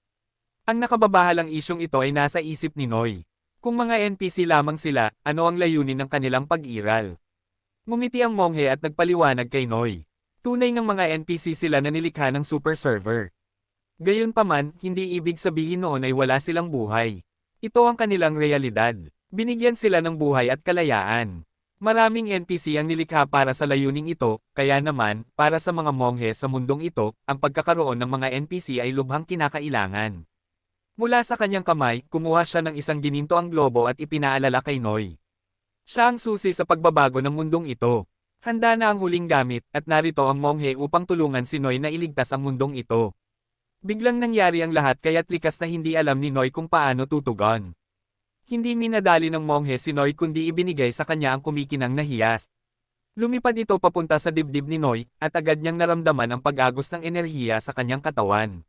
Ang nakababahalang isyong ito ay nasa isip ni Noy. Kung mga NPC lamang sila, ano ang layunin ng kanilang pag-iral? Ngumiti ang monghe at nagpaliwanag kay Noy. Tunay ng mga NPC sila na nilikha ng super server. Gayunpaman, hindi ibig sabihin noon ay wala silang buhay. Ito ang kanilang realidad. Binigyan sila ng buhay at kalayaan. Maraming NPC ang nilikha para sa layuning ito, kaya naman, para sa mga monghe sa mundong ito, ang pagkakaroon ng mga NPC ay lubhang kinakailangan. Mula sa kanyang kamay, kumuha siya ng isang ginintoang globo at ipinaalala kay Noy. Siya ang susi sa pagbabago ng mundong ito. Handa na ang huling gamit, at narito ang monghe upang tulungan si Noy na iligtas ang mundong ito. Biglang nangyari ang lahat kaya't likas na hindi alam ni Noy kung paano tutugon. Hindi minadali ng monghe si Noy kundi ibinigay sa kanya ang kumikinang na hiyas. Lumipad ito papunta sa dibdib ni Noy, at agad niyang naramdaman ang pag-agos ng enerhiya sa kanyang katawan.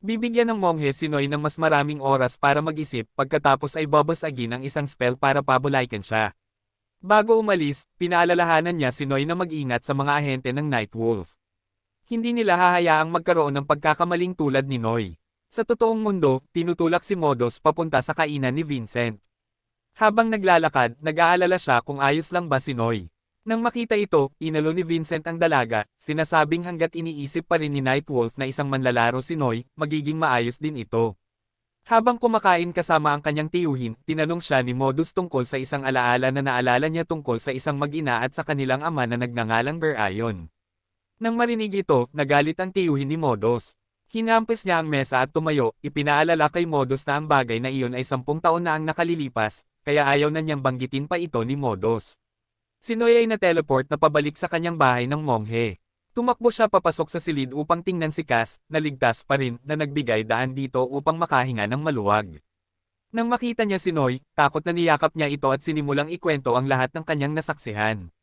Bibigyan ng monghe si Noy ng mas maraming oras para mag-isip, pagkatapos ay babasagin ang isang spell para pabulaykan siya. Bago umalis, pinaalalahanan niya si Noy na mag-ingat sa mga ahente ng Nightwolf. Hindi nila hahayaang magkaroon ng pagkakamaling tulad ni Noy. Sa totoong mundo, tinutulak si Modos papunta sa kainan ni Vincent. Habang naglalakad, nag-aalala siya kung ayos lang ba si Noy. Nang makita ito, inalo ni Vincent ang dalaga, sinasabing hanggat iniisip pa rin ni Nightwolf na isang manlalaro si Noy, magiging maayos din ito. Habang kumakain kasama ang kanyang tiyuhin, tinanong siya ni Modus tungkol sa isang alaala na naalala niya tungkol sa isang mag-ina at sa kanilang ama na nagngangalang Berayon. Nang marinig ito, nagalit ang tiyuhin ni Modus. Hinampis niya ang mesa at tumayo, ipinaalala kay Modus na ang bagay na iyon ay 10 taon na ang nakalilipas, kaya ayaw na niyang banggitin pa ito ni Modus. Si Noy ay na-teleport na pabalik sa kanyang bahay ng monghe. Tumakbo siya papasok sa silid upang tingnan si Cass, na ligtas pa rin, na nagbigay daan dito upang makahinga ng maluwag. Nang makita niya si Noy, takot na niyakap niya ito at sinimulang ikwento ang lahat ng kanyang nasaksihan.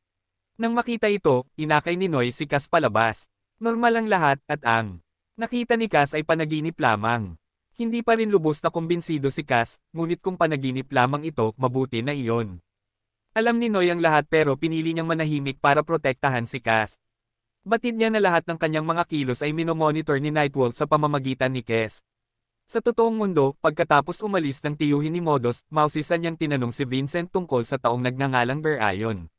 Nang makita ito, inakay ni Noy si Cass palabas. Normal ang lahat, at ang nakita ni Cass ay panaginip lamang. Hindi pa rin lubos na kumbinsido si Cass, ngunit kung panaginip lamang ito, mabuti na iyon. Alam ni Noy ang lahat pero pinili niyang manahimik para protektahan si Cass. Batid niya na lahat ng kanyang mga kilos ay minomonitor ni Nightwolf sa pamamagitan ni Cass. Sa totoong mundo, pagkatapos umalis ng tiyuhin ni Modus, mausisan niyang tinanong si Vincent tungkol sa taong nagngangalang Berayon.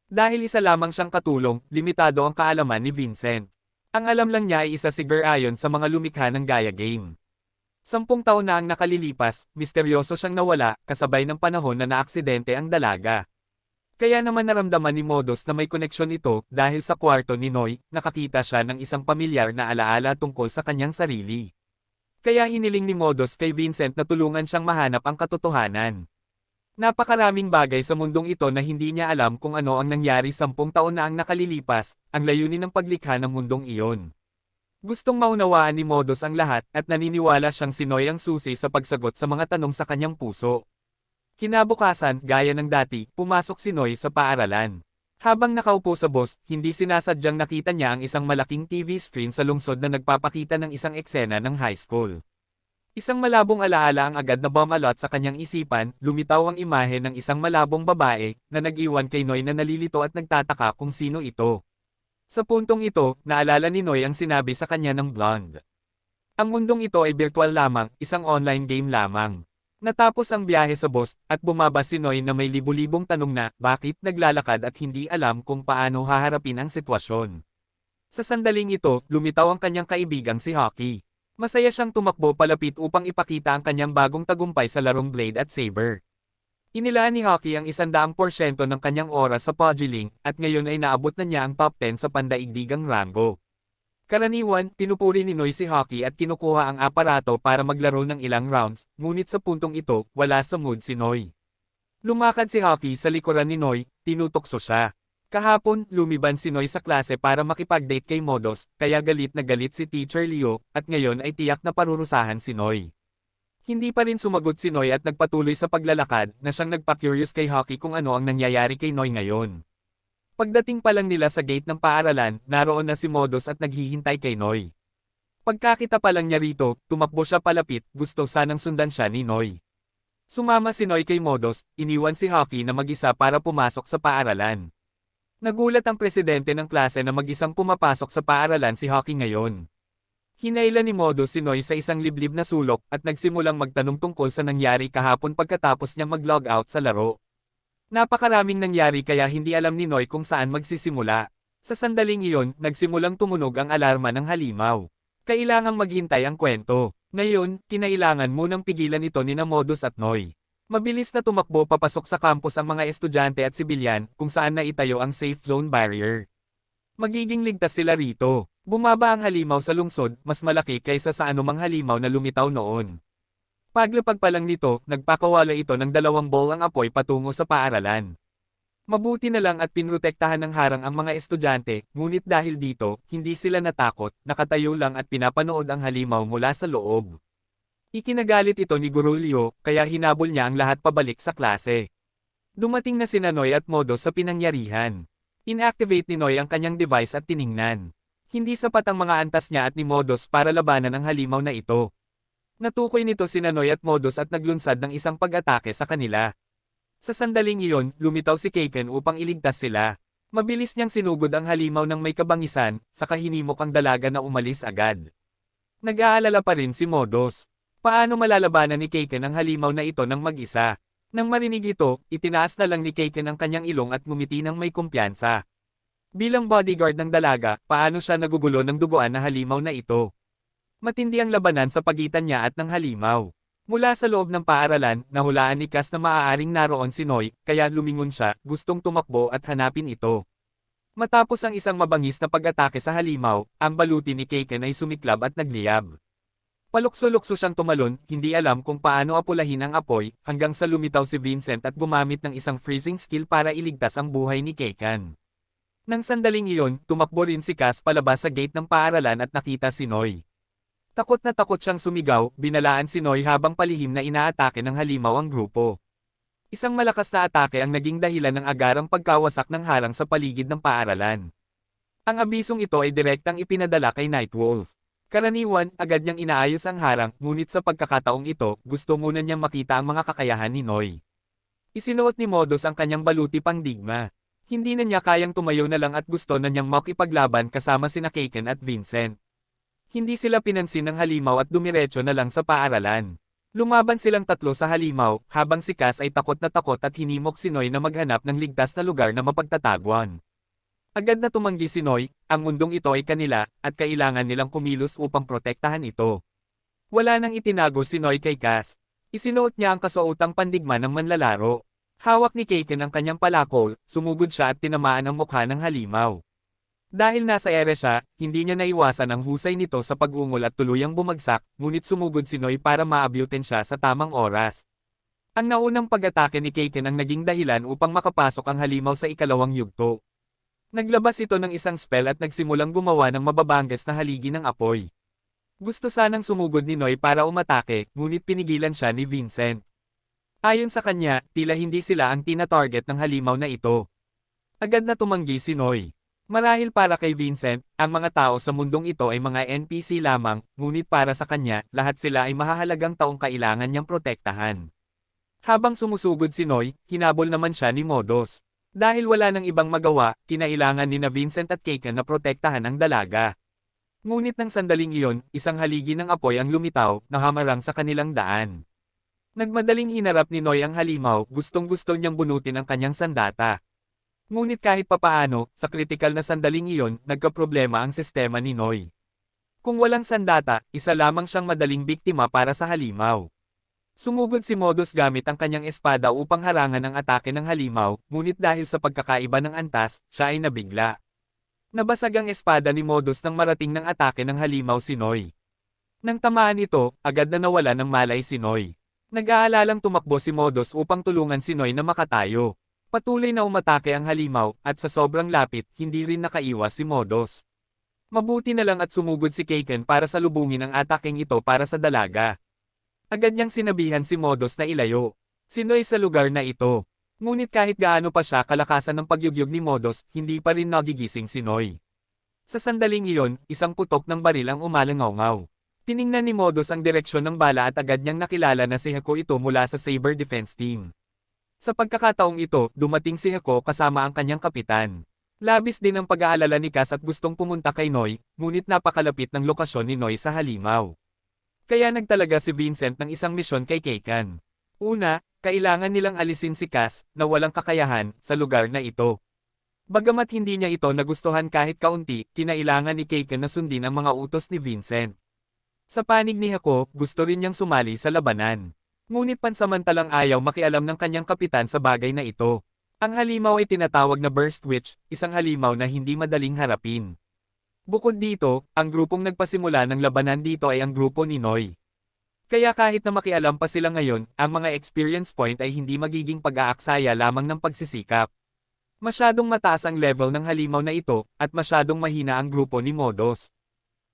Dahil isa lamang siyang katulong, limitado ang kaalaman ni Vincent. Ang alam lang niya ay isa si Berayon sa mga lumikha ng Gaia Game. 10 taon na ang nakalilipas, misteryoso siyang nawala, kasabay ng panahon na naaksidente ang dalaga. Kaya naman naramdaman ni Modus na may koneksyon ito dahil sa kwarto ni Noy, nakakita siya ng isang pamilyar na alaala tungkol sa kanyang sarili. Kaya hiniling ni Modus kay Vincent na tulungan siyang mahanap ang katotohanan. Napakaraming bagay sa mundong ito na hindi niya alam kung ano ang nangyari 10 taon na ang nakalilipas, ang layunin ng paglikha ng mundong iyon. Gustong maunawaan ni Modus ang lahat at naniniwala siyang si Noy ang susi sa pagsagot sa mga tanong sa kanyang puso. Kinabukasan, gaya ng dati, pumasok si Noy sa paaralan. Habang nakaupo sa bus, hindi sinasadyang nakita niya ang isang malaking TV screen sa lungsod na nagpapakita ng isang eksena ng high school. Isang malabong alaala ang agad na bumalot sa kanyang isipan, lumitaw ang imahe ng isang malabong babae, na nag-iwan kay Noy na nalilito at nagtataka kung sino ito. Sa puntong ito, naalala ni Noy ang sinabi sa kanya ng blonde. Ang mundong ito ay virtual lamang, isang online game lamang. Natapos ang biyahe sa bus, at bumaba si Noy na may libu-libong tanong na, bakit naglalakad at hindi alam kung paano haharapin ang sitwasyon. Sa sandaling ito, lumitaw ang kanyang kaibigang si Hockey. Masaya siyang tumakbo palapit upang ipakita ang kanyang bagong tagumpay sa larong Blade at Saber. Inilaan ni Hockey ang 100% ng kanyang oras sa pugiling, at ngayon ay naabot na niya ang top 10 sa pandaigdigang rango. Karaniwan, pinupuri ni Noy si Hockey at kinukuha ang aparato para maglaro ng ilang rounds, ngunit sa puntong ito, wala sa mood si Noy. Lumakad si Hockey sa likuran ni Noy, tinutokso siya. Kahapon, lumiban si Noy sa klase para makipag-date kay Modos, kaya galit na galit si Teacher Leo, at ngayon ay tiyak na parurusahan si Noy. Hindi pa rin sumagot si Noy at nagpatuloy sa paglalakad na siyang nagpa-curious kay Hockey kung ano ang nangyayari kay Noy ngayon. Pagdating pa lang nila sa gate ng paaralan, naroon na si Modos at naghihintay kay Noy. Pagkakita pa lang niya rito, tumakbo siya palapit, gusto sanang sundan siya ni Noy. Sumama si Noy kay Modos, iniwan si Hockey na mag-isa para pumasok sa paaralan. Nagulat ang presidente ng klase na mag-isang pumapasok sa paaralan si Hockey ngayon. Hinailan ni Modos si Noy sa isang liblib na sulok at nagsimulang magtanong tungkol sa nangyari kahapon pagkatapos niyang mag-log out sa laro. Napakaraming nangyari kaya hindi alam ni Noy kung saan magsisimula. Sa sandaling iyon, nagsimulang tumunog ang alarma ng halimaw. Kailangang maghintay ang kwento. Ngayon, kinailangan munang pigilan ito ni Modos at Noy. Mabilis na tumakbo papasok sa campus ang mga estudyante at sibilyan kung saan naitayo ang safe zone barrier. Magiging ligtas sila rito. Bumaba ang halimaw sa lungsod, mas malaki kaysa sa anumang halimaw na lumitaw noon. Paglapag pa lang nito, nagpakawala ito ng 2 ball ang apoy patungo sa paaralan. Mabuti na lang at pinrotektahan ng harang ang mga estudyante, ngunit dahil dito, hindi sila natakot, nakatayo lang at pinapanood ang halimaw mula sa loob. Ikinagalit ito ni Guro Leo, kaya hinabol niya ang lahat pabalik sa klase. Dumating na sina Noy at Modos sa pinangyarihan. Inactivate ni Noy ang kanyang device at tiningnan. Hindi sapat ang mga antas niya at ni Modos para labanan ang halimaw na ito. Natukoy nito sina Noy at Modos at naglunsad ng isang pag-atake sa kanila. Sa sandaling iyon, lumitaw si Kaken upang iligtas sila. Mabilis niyang sinugod ang halimaw ng may kabangisan, saka hinimok ang dalaga na umalis agad. Nag-aalala pa rin si Modos. Paano malalabanan ni Kaken ang halimaw na ito ng mag-isa? Nang marinig ito, itinaas na lang ni Kaken ang kanyang ilong at ngumiti ng may kumpiyansa. Bilang bodyguard ng dalaga, paano siya nagugulo ng duguan na halimaw na ito? Matindi ang labanan sa pagitan niya at ng halimaw. Mula sa loob ng paaralan, nahulaan ni Cass na maaaring naroon si Noy, kaya lumingon siya, gustong tumakbo at hanapin ito. Matapos ang isang mabangis na pag-atake sa halimaw, ang baluti ni Kaken ay sumiklab at nagliyab. Palukso-lukso siyang tumalon, hindi alam kung paano apulahin ang apoy, hanggang sa lumitaw si Vincent at gumamit ng isang freezing skill para iligtas ang buhay ni Kaken. Nang sandaling iyon, tumakbo rin si Cass palabas sa gate ng paaralan at nakita si Noy. Takot na takot siyang sumigaw, binalaan si Noy habang palihim na inaatake ng halimaw ang grupo. Isang malakas na atake ang naging dahilan ng agarang pagkawasak ng harang sa paligid ng paaralan. Ang abisong ito ay direktang ipinadala kay Nightwolf. Karaniwan, agad niyang inaayos ang harang, ngunit sa pagkakataong ito, gusto muna niyang makita ang mga kakayahan ni Noy. Isinuot ni Modos ang kanyang baluti pangdigma. Hindi na niya kayang tumayo na lang at gusto na niyang makipaglaban kasama sina Kaken at Vincent. Hindi sila pinansin ng halimaw at dumiretso na lang sa paaralan. Lumaban silang tatlo sa halimaw, habang si Cass ay takot at hinimok si Noy na maghanap ng ligtas na lugar na mapagtatagwan. Agad na tumanggi si Noy, ang mundong ito ay kanila, at kailangan nilang kumilos upang protektahan ito. Wala nang itinago si Noy kay Cass. Isinuot niya ang kasuotang pandigma ng manlalaro. Hawak ni Kaken ang kanyang palakol, sumugod siya at tinamaan ang mukha ng halimaw. Dahil nasa ere siya, hindi niya naiwasan ang husay nito sa pag-ungol at tuluyang bumagsak, ngunit sumugod si Noy para maabutin siya sa tamang oras. Ang naunang pag-atake ni Kaken ang naging dahilan upang makapasok ang halimaw sa ikalawang yugto. Naglabas ito ng isang spell at nagsimulang gumawa ng mababanggas na haligi ng apoy. Gusto sanang sumugod ni Noy para umatake, ngunit pinigilan siya ni Vincent. Ayon sa kanya, tila hindi sila ang tina-target ng halimaw na ito. Agad na tumanggi si Noy. Marahil para kay Vincent, ang mga tao sa mundong ito ay mga NPC lamang, ngunit para sa kanya, lahat sila ay mahahalagang taong kailangan niyang protektahan. Habang sumusugod si Noy, hinabol naman siya ni Modos. Dahil wala nang ibang magawa, kinailangan ni Vincent at Kaken na protektahan ang dalaga. Ngunit nang sandaling iyon, isang haligi ng apoy ang lumitaw, na hamarang sa kanilang daan. Nagmadaling hinarap ni Noy ang halimaw, gustong-gusto niyang bunutin ang kanyang sandata. Ngunit kahit papaano, sa kritikal na sandaling iyon, nagkaproblema ang sistema ni Noy. Kung walang sandata, isa lamang siyang madaling biktima para sa halimaw. Sumugod si Modus gamit ang kanyang espada upang harangan ang atake ng halimaw, ngunit dahil sa pagkakaiba ng antas, siya ay nabigla. Nabasag ang espada ni Modus nang marating ng atake ng halimaw si Noy. Nang tamaan ito, agad na nawala ng malay si Noy. Nag-aalalang tumakbo si Modus upang tulungan si Noy na makatayo. Patuloy na umatake ang halimaw, at sa sobrang lapit, hindi rin nakaiwas si Modus. Mabuti na lang at sumugod si Kaken para salubungin ang ataking ito para sa dalaga. Agad niyang sinabihan si Modus na ilayo. Si Noy sa lugar na ito. Ngunit kahit gaano pa siya kalakasan ng pagyugyug ni Modus, hindi pa rin nagigising si Noy. Sa sandaling iyon, isang putok ng baril ang umalangaw-ngaw. Tiningnan ni Modus ang direksyon ng bala at agad niyang nakilala na si Hako ito mula sa Saber Defense Team. Sa pagkakataong ito, dumating si Hako kasama ang kanyang kapitan. Labis din ang pag-aalala ni Cass at gustong pumunta kay Noy, ngunit napakalapit ng lokasyon ni Noy sa halimaw. Kaya nagtalaga si Vincent ng isang misyon kay Kaken. Una, kailangan nilang alisin si Cass, na walang kakayahan, sa lugar na ito. Bagamat hindi niya ito nagustuhan kahit kaunti, kinailangan ni Kaken na sundin ang mga utos ni Vincent. Sa panig ni Hako, gusto rin niyang sumali sa labanan. Ngunit pansamantalang ayaw makialam ng kanyang kapitan sa bagay na ito. Ang halimaw ay tinatawag na Burst Witch, isang halimaw na hindi madaling harapin. Bukod dito, ang grupong nagpasimula ng labanan dito ay ang grupo ni Noy. Kaya kahit na makialam pa sila ngayon, ang mga experience point ay hindi magiging pag-aaksaya lamang ng pagsisikap. Masyadong mataas ang level ng halimaw na ito, at masyadong mahina ang grupo ni Modus.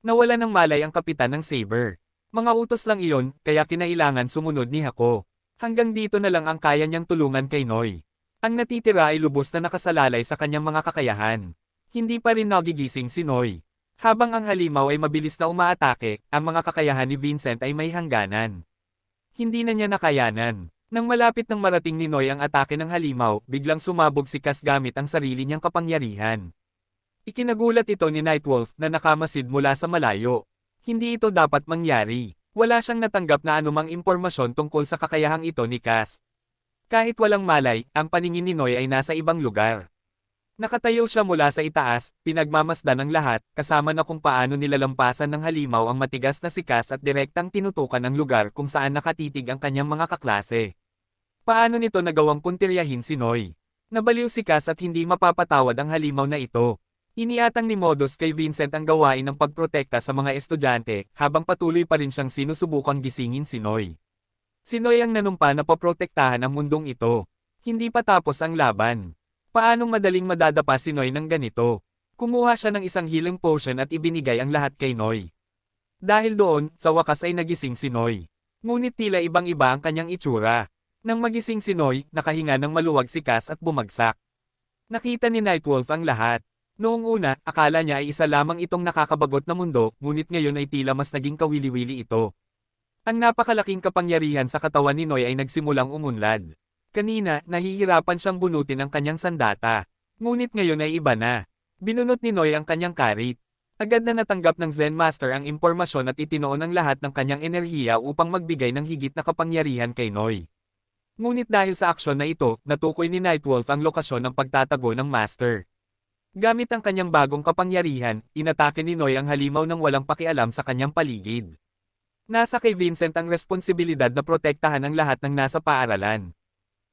Nawala ng malay ang kapitan ng Saber. Mga utos lang iyon, kaya kinailangan sumunod ni Hako. Hanggang dito na lang ang kaya niyang tulungan kay Noy. Ang natitira ay lubos na nakasalalay sa kanyang mga kakayahan. Hindi pa rin nagigising si Noy. Habang ang halimaw ay mabilis na umaatake, ang mga kakayahan ni Vincent ay may hangganan. Hindi na niya nakayanan. Nang malapit nang marating ni Noy ang atake ng halimaw, biglang sumabog si Cass gamit ang sarili niyang kapangyarihan. Ikinagulat ito ni Nightwolf na nakamasid mula sa malayo. Hindi ito dapat mangyari. Wala siyang natanggap na anumang impormasyon tungkol sa kakayahang ito ni Cass. Kahit walang malay, ang paningin ni Noy ay nasa ibang lugar. Nakatayo siya mula sa itaas, pinagmamasdan ng lahat, kasama na kung paano nilalampasan ng halimaw ang matigas na si Cass at direktang tinutukan ang lugar kung saan nakatitig ang kanyang mga kaklase. Paano nito nagawang puntiryahin si Noy? Nabaliw si Cass at hindi mapapatawad ang halimaw na ito. Iniatang ni Modus kay Vincent ang gawain ng pagprotekta sa mga estudyante, habang patuloy pa rin siyang sinusubukang gisingin si Noy. Si Noy ang nanumpa na paprotektahan ang mundong ito. Hindi pa tapos ang laban. Paanong madaling madadapa si Noy ng ganito? Kumuha siya ng isang healing potion at ibinigay ang lahat kay Noy. Dahil doon, sa wakas ay nagising si Noy. Ngunit tila ibang-iba ang kanyang itsura. Nang magising si Noy, nakahinga ng maluwag si Cass at bumagsak. Nakita ni Nightwolf ang lahat. Noong una, akala niya ay isa lamang itong nakakabagot na mundo, ngunit ngayon ay tila mas naging kawili-wili ito. Ang napakalaking kapangyarihan sa katawan ni Noy ay nagsimulang umunlad. Kanina, nahihirapan siyang bunutin ang kanyang sandata. Ngunit ngayon ay iba na. Binunot ni Noy ang kanyang karit. Agad na natanggap ng Zen Master ang impormasyon at itinoon ang lahat ng kanyang enerhiya upang magbigay ng higit na kapangyarihan kay Noy. Ngunit dahil sa aksyon na ito, natukoy ni Nightwolf ang lokasyon ng pagtatago ng Master. Gamit ang kanyang bagong kapangyarihan, inatake ni Noy ang halimaw nang walang pakialam sa kanyang paligid. Nasa kay Vincent ang responsibilidad na protektahan ang lahat ng nasa paaralan.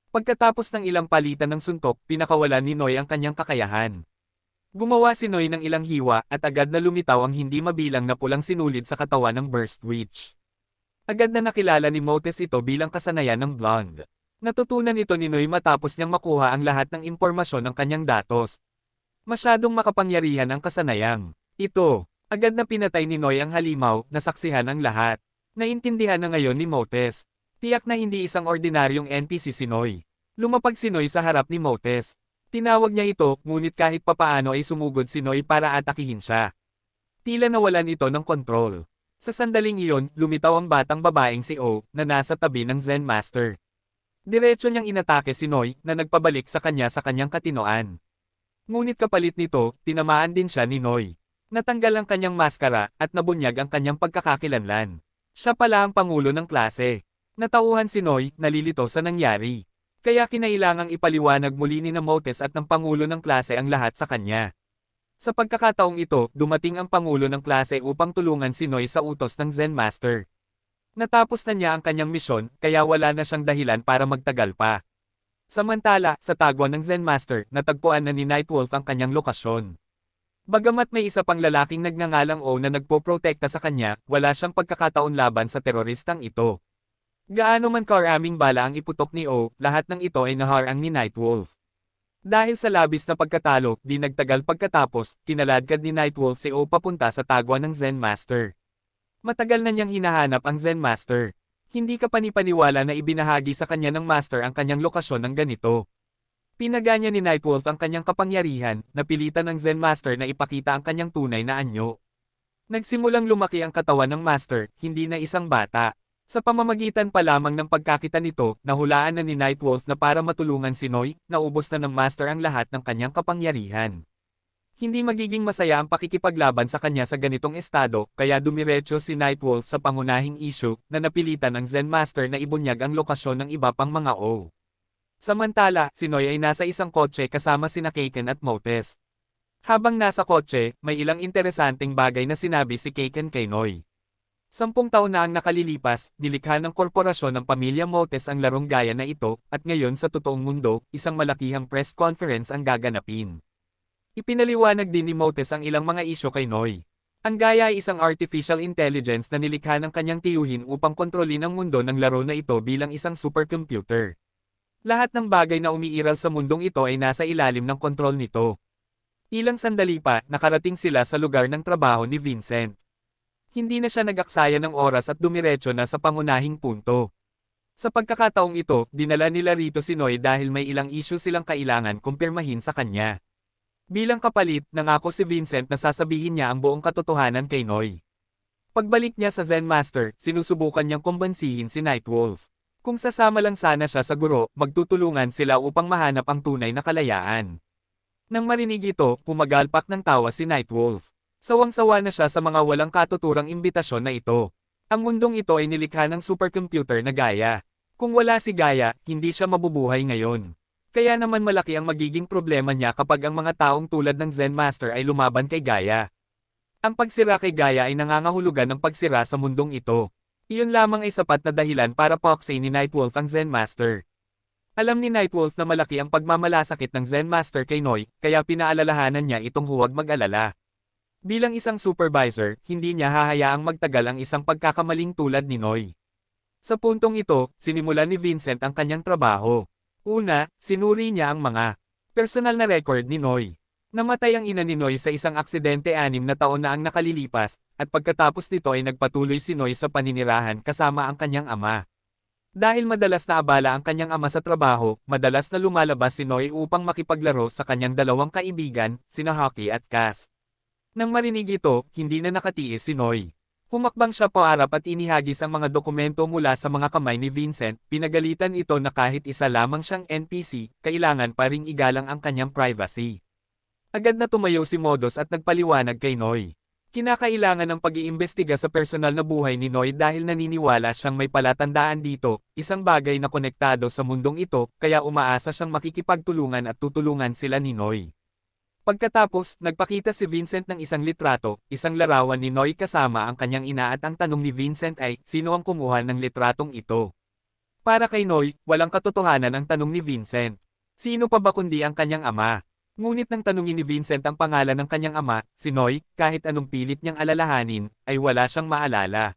Pagkatapos ng ilang palitan ng suntok, pinakawalan ni Noy ang kanyang kakayahan. Gumawa si Noy ng ilang hiwa at agad na lumitaw ang hindi mabilang na pulang sinulid sa katawan ng Burst Witch. Agad na nakilala ni Motes ito bilang kasanayan ng Blonde. Natutunan ito ni Noy matapos niyang makuha ang lahat ng impormasyon ng kanyang datos. Masyadong makapangyarihan ang kasanayang ito. Agad na pinatay ni Noy ang halimaw, nasaksihan ang lahat. Naintindihan na ngayon ni Motes. Tiyak na hindi isang ordinaryong NPC si Noy. Lumapag si Noy sa harap ni Motes. Tinawag niya ito, ngunit kahit papaano ay sumugod si Noy para atakihin siya. Tila nawalan ito ng kontrol. Sa sandaling iyon, lumitaw ang batang babaeng si O, na nasa tabi ng Zen Master. Diretso niyang inatake si Noy, na nagpabalik sa kanyang katinoan. Ngunit kapalit nito, tinamaan din siya ni Noy. Natanggal ang kanyang maskara, at nabunyag ang kanyang pagkakakilanlan. Siya pala ang pangulo ng klase. Natauhan si Noy, nalilito sa nangyari. Kaya kinailangang ipaliwanag muli ni Motes at ng pangulo ng klase ang lahat sa kanya. Sa pagkakataong ito, dumating ang pangulo ng klase upang tulungan si Noy sa utos ng Zen Master. Natapos na niya ang kanyang misyon, kaya wala na siyang dahilan para magtagal pa. Samantala, sa tagwan ng Zen Master, natagpuan na ni Nightwolf ang kanyang lokasyon. Bagamat may isa pang lalaking nagngangalang O na nagpoprotekta sa kanya, wala siyang pagkakataon laban sa teroristang ito. Gaano man karaming bala ang iputok ni O, lahat ng ito ay naharang ni Nightwolf. Dahil sa labis na pagkatalo, di nagtagal pagkatapos, kinaladkad ni Nightwolf si O papunta sa tagwan ng Zen Master. Matagal na niyang hinahanap ang Zen Master. Hindi ka panipaniwala na ibinahagi sa kanya ng Master ang kanyang lokasyon ng ganito. Pinaganya ni Nightwolf ang kanyang kapangyarihan, napilitan ng Zen Master na ipakita ang kanyang tunay na anyo. Nagsimulang lumaki ang katawan ng Master, hindi na isang bata. Sa pamamagitan pa lamang ng pagkakita nito, nahulaan na ni Nightwolf na para matulungan si Noy, naubos na ng Master ang lahat ng kanyang kapangyarihan. Hindi magiging masaya ang pakikipaglaban sa kanya sa ganitong estado, kaya dumiretso si Nightwolf sa pangunahing issue, na napilitan ng Zen Master na ibunyag ang lokasyon ng iba pang mga O. Samantala, si Noy ay nasa isang kotse kasama sina Kaken at Motes. Habang nasa kotse, may ilang interesanteng bagay na sinabi si Kaken kay Noy. 10 taon na ang nakalilipas, nilikha ng korporasyon ng pamilya Motes ang larong gaya na ito, at ngayon sa totoong mundo, isang malakihang press conference ang gaganapin. Ipinaliwanag din ni Motes ang ilang mga isyo kay Noy. Ang gaya ay isang artificial intelligence na nilikha ng kanyang tiyuhin upang kontrolin ang mundo ng laro na ito bilang isang supercomputer. Lahat ng bagay na umiiral sa mundong ito ay nasa ilalim ng kontrol nito. Ilang sandali pa, nakarating sila sa lugar ng trabaho ni Vincent. Hindi na siya nag-aksaya ng oras at dumiretso na sa pangunahing punto. Sa pagkakataong ito, dinala nila rito si Noy dahil may ilang issue silang kailangan kumpirmahin sa kanya. Bilang kapalit, nangako si Vincent na sasabihin niya ang buong katotohanan kay Noy. Pagbalik niya sa Zen Master, sinusubukan niyang kumbansihin si Nightwolf. Kung sasama lang sana siya sa guro, magtutulungan sila upang mahanap ang tunay na kalayaan. Nang marinig ito, pumagalpak ng tawa si Nightwolf. Sawang-sawa na siya sa mga walang katuturang imbitasyon na ito. Ang mundong ito ay nilikha ng supercomputer na Gaia. Kung wala si Gaia, hindi siya mabubuhay ngayon. Kaya naman malaki ang magiging problema niya kapag ang mga taong tulad ng Zen Master ay lumaban kay Gaia. Ang pagsira kay Gaia ay nangangahulugan ng pagsira sa mundong ito. Iyon lamang ay sapat na dahilan para paksay ni Nightwolf ang Zen Master. Alam ni Nightwolf na malaki ang pagmamalasakit ng Zen Master kay Noy, kaya pinaalalahanan niya itong huwag mag-alala. Bilang isang supervisor, hindi niya hahayaang magtagal ang isang pagkakamaling tulad ni Noy. Sa puntong ito, sinimulan ni Vincent ang kanyang trabaho. Una, sinuri niya ang mga personal na record ni Noy. Namatay ang ina ni Noy sa isang aksidente 6 na taon na ang nakalilipas, at pagkatapos nito ay nagpatuloy si Noy sa paninirahan kasama ang kanyang ama. Dahil madalas na abala ang kanyang ama sa trabaho, madalas na lumalabas si Noy upang makipaglaro sa kanyang dalawang kaibigan, sina Hockey at Cass. Nang marinig ito, hindi na nakatiis si Noy. Humakbang siya paarap at inihagis ang mga dokumento mula sa mga kamay ni Vincent, pinagalitan ito na kahit isa lamang siyang NPC, kailangan pa ring igalang ang kanyang privacy. Agad na tumayo si Modos at nagpaliwanag kay Noy. Kinakailangan ng pag-iimbestiga sa personal na buhay ni Noy dahil naniniwala siyang may palatandaan dito, isang bagay na konektado sa mundong ito, kaya umaasa siyang makikipagtulungan at tutulungan sila ni Noy. Pagkatapos, nagpakita si Vincent ng isang litrato, isang larawan ni Noy kasama ang kanyang ina at ang tanong ni Vincent ay, sino ang kumuha ng litratong ito? Para kay Noy, walang katotohanan ang tanong ni Vincent. Sino pa ba kundi ang kanyang ama? Ngunit nang tanungin ni Vincent ang pangalan ng kanyang ama, si Noy, kahit anong pilit niyang alalahanin, ay wala siyang maalala.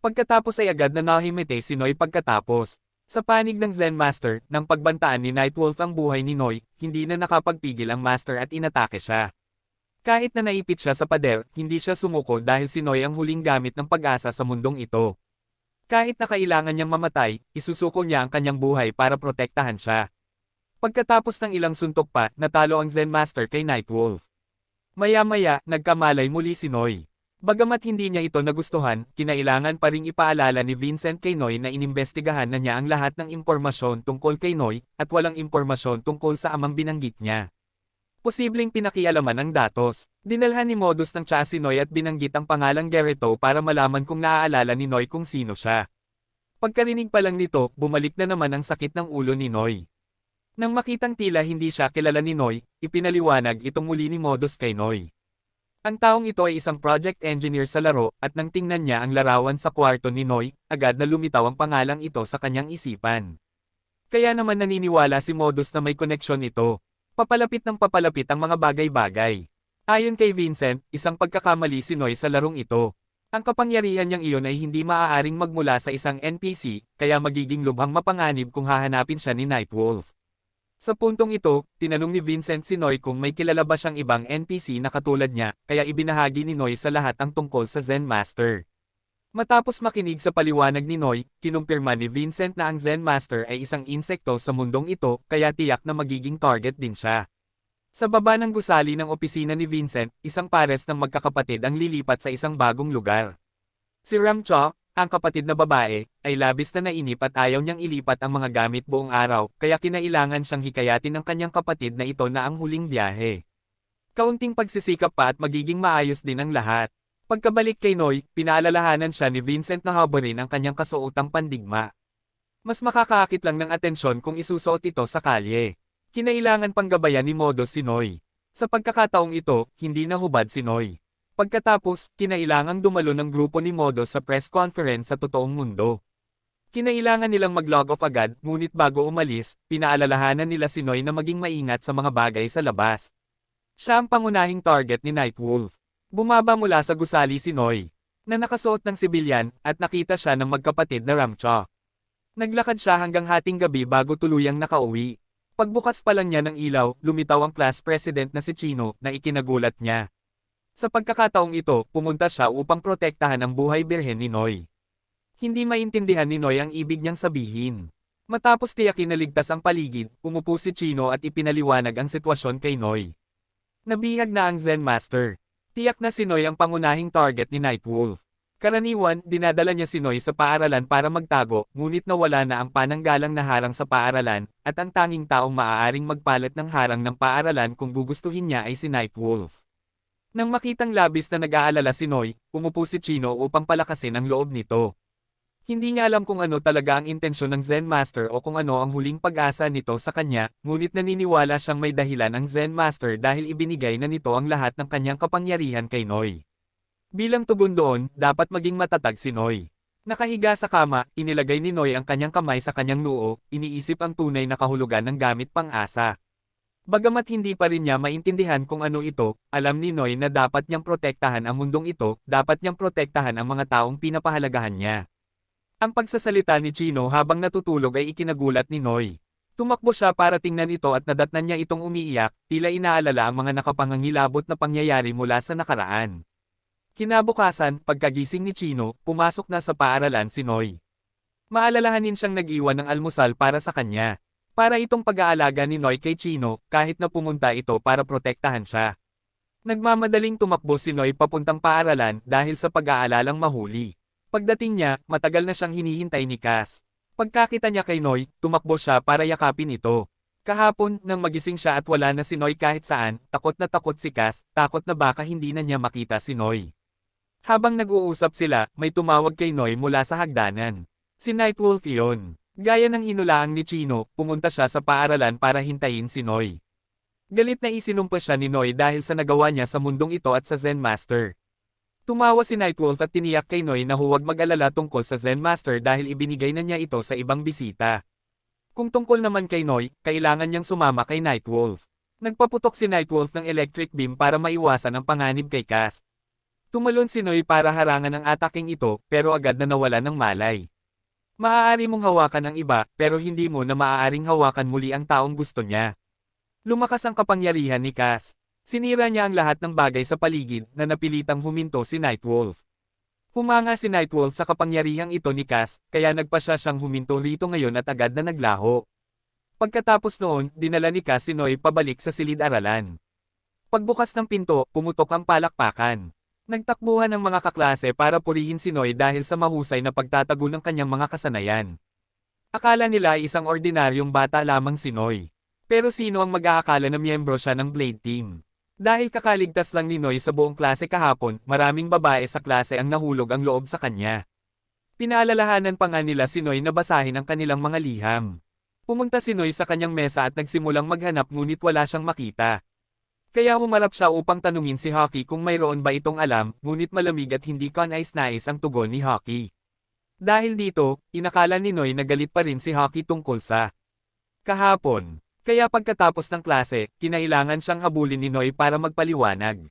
Pagkatapos ay agad na nahimete si Noy pagkatapos. Sa panig ng Zen Master, nang pagbantaan ni Nightwolf ang buhay ni Noy, hindi na nakapagpigil ang Master at inatake siya. Kahit na naipit siya sa pader, hindi siya sumuko dahil si Noy ang huling gamit ng pag-asa sa mundong ito. Kahit na kailangan niyang mamatay, isusuko niya ang kanyang buhay para protektahan siya. Pagkatapos ng ilang suntok pa, natalo ang Zen Master kay Nightwolf. Maya-maya, nagkamalay muli si Noy. Bagamat hindi niya ito nagustuhan, kinailangan pa ring ipaalala ni Vincent kay Noy na inimbestigahan na niya ang lahat ng impormasyon tungkol kay Noy, at walang impormasyon tungkol sa amang binanggit niya. Posibleng pinakialaman ang datos. Dinalhan ni Modus ng tsa si Noy at binanggit ang pangalang Gereto para malaman kung naaalala ni Noy kung sino siya. Pagkarinig pa lang nito, bumalik na naman ang sakit ng ulo ni Noy. Nang makitang tila hindi siya kilala ni Noy, ipinaliwanag itong muli ni Modus kay Noy. Ang taong ito ay isang project engineer sa laro at nang tingnan niya ang larawan sa kwarto ni Noy, agad na lumitaw ang pangalang ito sa kanyang isipan. Kaya naman naniniwala si Modus na may koneksyon ito. Papalapit ng papalapit ang mga bagay-bagay. Ayon kay Vincent, isang pagkakamali si Noy sa larong ito. Ang kapangyarihan niyang iyon ay hindi maaaring magmula sa isang NPC, kaya magiging lubhang mapanganib kung hahanapin siya ni Nightwolf. Sa puntong ito, tinanong ni Vincent si Noy kung may kilala ba siyang ibang NPC na katulad niya, kaya ibinahagi ni Noy sa lahat ang tungkol sa Zen Master. Matapos makinig sa paliwanag ni Noy, kinumpirma ni Vincent na ang Zen Master ay isang insekto sa mundong ito, kaya tiyak na magiging target din siya. Sa baba ng gusali ng opisina ni Vincent, isang pares ng magkakapatid ang lilipat sa isang bagong lugar. Si Ramcho, ang kapatid na babae, ay labis na nainip at ayaw niyang ilipat ang mga gamit buong araw, kaya kinailangan siyang hikayatin ng kanyang kapatid na ito na ang huling biyahe. Kaunting pagsisikap pa at magiging maayos din ang lahat. Pagkabalik kay Noy, pinaalalahanan siya ni Vincent na haborin ang kanyang kasuotang pandigma. Mas makakaakit lang ng atensyon kung isusuot ito sa kalye. Kinailangan pang gabayan ni Modus si Noy. Sa pagkakataong ito, hindi nahubad si Noy. Pagkatapos, kinailangang dumalo ng grupo ni Modus sa press conference sa totoong mundo. Kinailangan nilang mag-log off agad, ngunit bago umalis, pinaalalahanan nila si Noy na maging maingat sa mga bagay sa labas. Siya ang pangunahing target ni Nightwolf. Bumaba mula sa gusali si Noy, na nakasuot ng sibilyan, at nakita siya ng magkapatid na Ramcho. Naglakad siya hanggang hating gabi bago tuluyang nakauwi. Pagbukas pa lang niya ng ilaw, lumitaw ang class president na si Chino, na ikinagulat niya. Sa pagkakataong ito, pumunta siya upang protektahan ang buhay birhen ni Noy. Hindi maintindihan ni Noy ang ibig niyang sabihin. Matapos tiyakin na ligtas ang paligid, umupo si Chino at ipinaliwanag ang sitwasyon kay Noy. Nabihag na ang Zen Master. Tiyak na si Noy ang pangunahing target ni Nightwolf. Karaniwan, dinadala niya si Noy sa paaralan para magtago, ngunit nawala na ang pananggalang na harang sa paaralan, at ang tanging taong maaaring magpalit ng harang ng paaralan kung gugustuhin niya ay si Nightwolf. Nang makitang labis na nag-aalala si Noy, umupo si Chino upang palakasin ang loob nito. Hindi niya alam kung ano talaga ang intensyon ng Zen Master o kung ano ang huling pag-asa nito sa kanya, ngunit naniniwala siyang may dahilan ang Zen Master dahil ibinigay na nito ang lahat ng kanyang kapangyarihan kay Noy. Bilang tugon doon, dapat maging matatag si Noy. Nakahiga sa kama, inilagay ni Noy ang kanyang kamay sa kanyang noo, iniisip ang tunay na kahulugan ng gamit pang-asa. Bagamat hindi pa rin niya maintindihan kung ano ito, alam ni Noy na dapat niyang protektahan ang mundong ito, dapat niyang protektahan ang mga taong pinapahalagahan niya. Ang pagsasalita ni Chino habang natutulog ay ikinagulat ni Noy. Tumakbo siya para tingnan ito at nadatnan niya itong umiiyak, tila inaalala ang mga nakapangangilabot na pangyayari mula sa nakaraan. Kinabukasan, pagkagising ni Chino, pumasok na sa paaralan si Noy. Maalalahanin siyang nag-iwan ng almusal para sa kanya. Para itong pag-aalaga ni Noy kay Chino, kahit na pumunta ito para protektahan siya. Nagmamadaling tumakbo si Noy papuntang paaralan dahil sa pag-aalalang mahuli. Pagdating niya, matagal na siyang hinihintay ni Cass. Pagkakita niya kay Noy, tumakbo siya para yakapin ito. Kahapon, nang magising siya at wala na si Noy kahit saan, takot na takot si Cass, takot na baka hindi na niya makita si Noy. Habang nag-uusap sila, may tumawag kay Noy mula sa hagdanan. Si Nightwolf iyon. Gaya ng hinulaang ni Chino, pumunta siya sa paaralan para hintayin si Noy. Galit na isinumpa siya ni Noy dahil sa nagawa niya sa mundong ito at sa Zen Master. Tumawa si Nightwolf at tiniyak kay Noy na huwag mag-alala tungkol sa Zen Master dahil ibinigay na niya ito sa ibang bisita. Kung tungkol naman kay Noy, kailangan niyang sumama kay Nightwolf. Nagpaputok si Nightwolf ng electric beam para maiwasan ang panganib kay Cass. Tumalon si Noy para harangan ang ataking ito, pero agad na nawala ng malay. Maaari mong hawakan ang iba, pero hindi mo na maaaring hawakan muli ang taong gusto niya. Lumakas ang kapangyarihan ni Cass. Sinira niya ang lahat ng bagay sa paligid na napilitang huminto si Nightwolf. Humanga si Nightwolf sa kapangyarihang ito ni Cass, kaya nagpasya siyang huminto rito ngayon at agad na naglaho. Pagkatapos noon, dinala ni Cass si Noy pabalik sa silid-aralan. Pagbukas ng pinto, pumutok ang palakpakan. Nagtakbuhan ng mga kaklase para purihin si Noy dahil sa mahusay na pagtatago ng kanyang mga kasanayan. Akala nila ay isang ordinaryong bata lamang si Noy. Pero sino ang mag-aakala na miyembro siya ng Blade Team? Dahil kakaligtas lang ni Noy sa buong klase kahapon, maraming babae sa klase ang nahulog ang loob sa kanya. Pinaalalahanan pa nga nila si Noy na basahin ang kanilang mga liham. Pumunta si Noy sa kanyang mesa at nagsimulang maghanap ngunit wala siyang makita. Kaya humarap siya upang tanungin si Hockey kung mayroon ba itong alam, ngunit malamig at hindi kanais-nais ang tugon ni Hockey. Dahil dito, inakala ni Noy na galit pa rin si Hockey tungkol sa kahapon. Kaya pagkatapos ng klase, kinailangan siyang habulin ni Noy para magpaliwanag.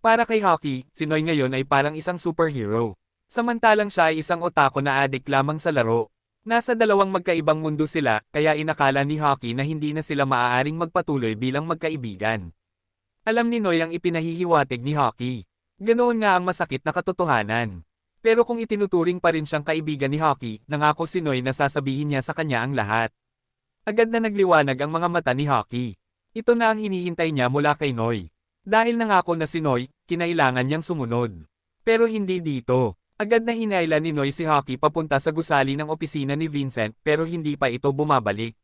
Para kay Hockey, si Noy ngayon ay parang isang superhero. Samantalang siya ay isang otako na adik lamang sa laro. Nasa dalawang magkaibang mundo sila, kaya inakala ni Hockey na hindi na sila maaaring magpatuloy bilang magkaibigan. Alam ni Noy ang ipinahihiwatig ni Hockey. Ganoon nga ang masakit na katotohanan. Pero kung itinuturing pa rin siyang kaibigan ni Hockey, nangako si Noy na sasabihin niya sa kanya ang lahat. Agad na nagliwanag ang mga mata ni Hockey. Ito na ang hinihintay niya mula kay Noy. Dahil nangako na si Noy, kinailangan niyang sumunod. Pero hindi dito. Agad na hinayla ni Noy si Hockey papunta sa gusali ng opisina ni Vincent pero hindi pa ito bumabalik.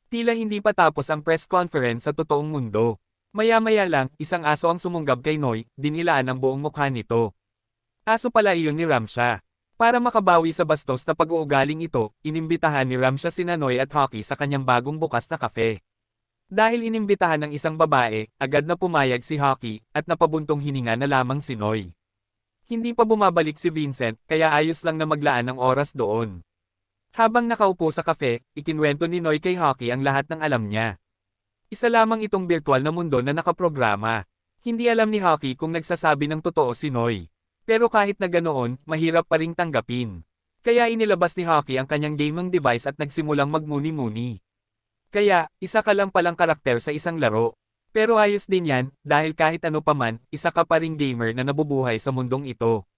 Tila hindi pa tapos ang press conference sa totoong mundo. Maya-maya lang, isang aso ang sumunggab kay Noy, dinilaan ang buong mukha nito. Aso pala iyon ni Ramsha. Para makabawi sa bastos na pag-uugaling ito, inimbitahan ni Ramsha sina Noy at Hockey sa kanyang bagong bukas na kafe. Dahil inimbitahan ng isang babae, agad na pumayag si Hockey, at napabuntong hininga na lamang si Noy. Hindi pa bumabalik si Vincent, kaya ayos lang na maglaan ng oras doon. Habang nakaupo sa kafe, ikinwento ni Noy kay Hockey ang lahat ng alam niya. Isa lamang itong virtual na mundo na nakaprograma. Hindi alam ni Hockey kung nagsasabi ng totoo si Noy. Pero kahit na ganoon, mahirap pa ring tanggapin. Kaya inilabas ni Hockey ang kanyang gaming device at nagsimulang magmuni-muni. Kaya, isa ka lang palang karakter sa isang laro. Pero ayos din yan, dahil kahit ano paman, isa ka pa ring gamer na nabubuhay sa mundong ito.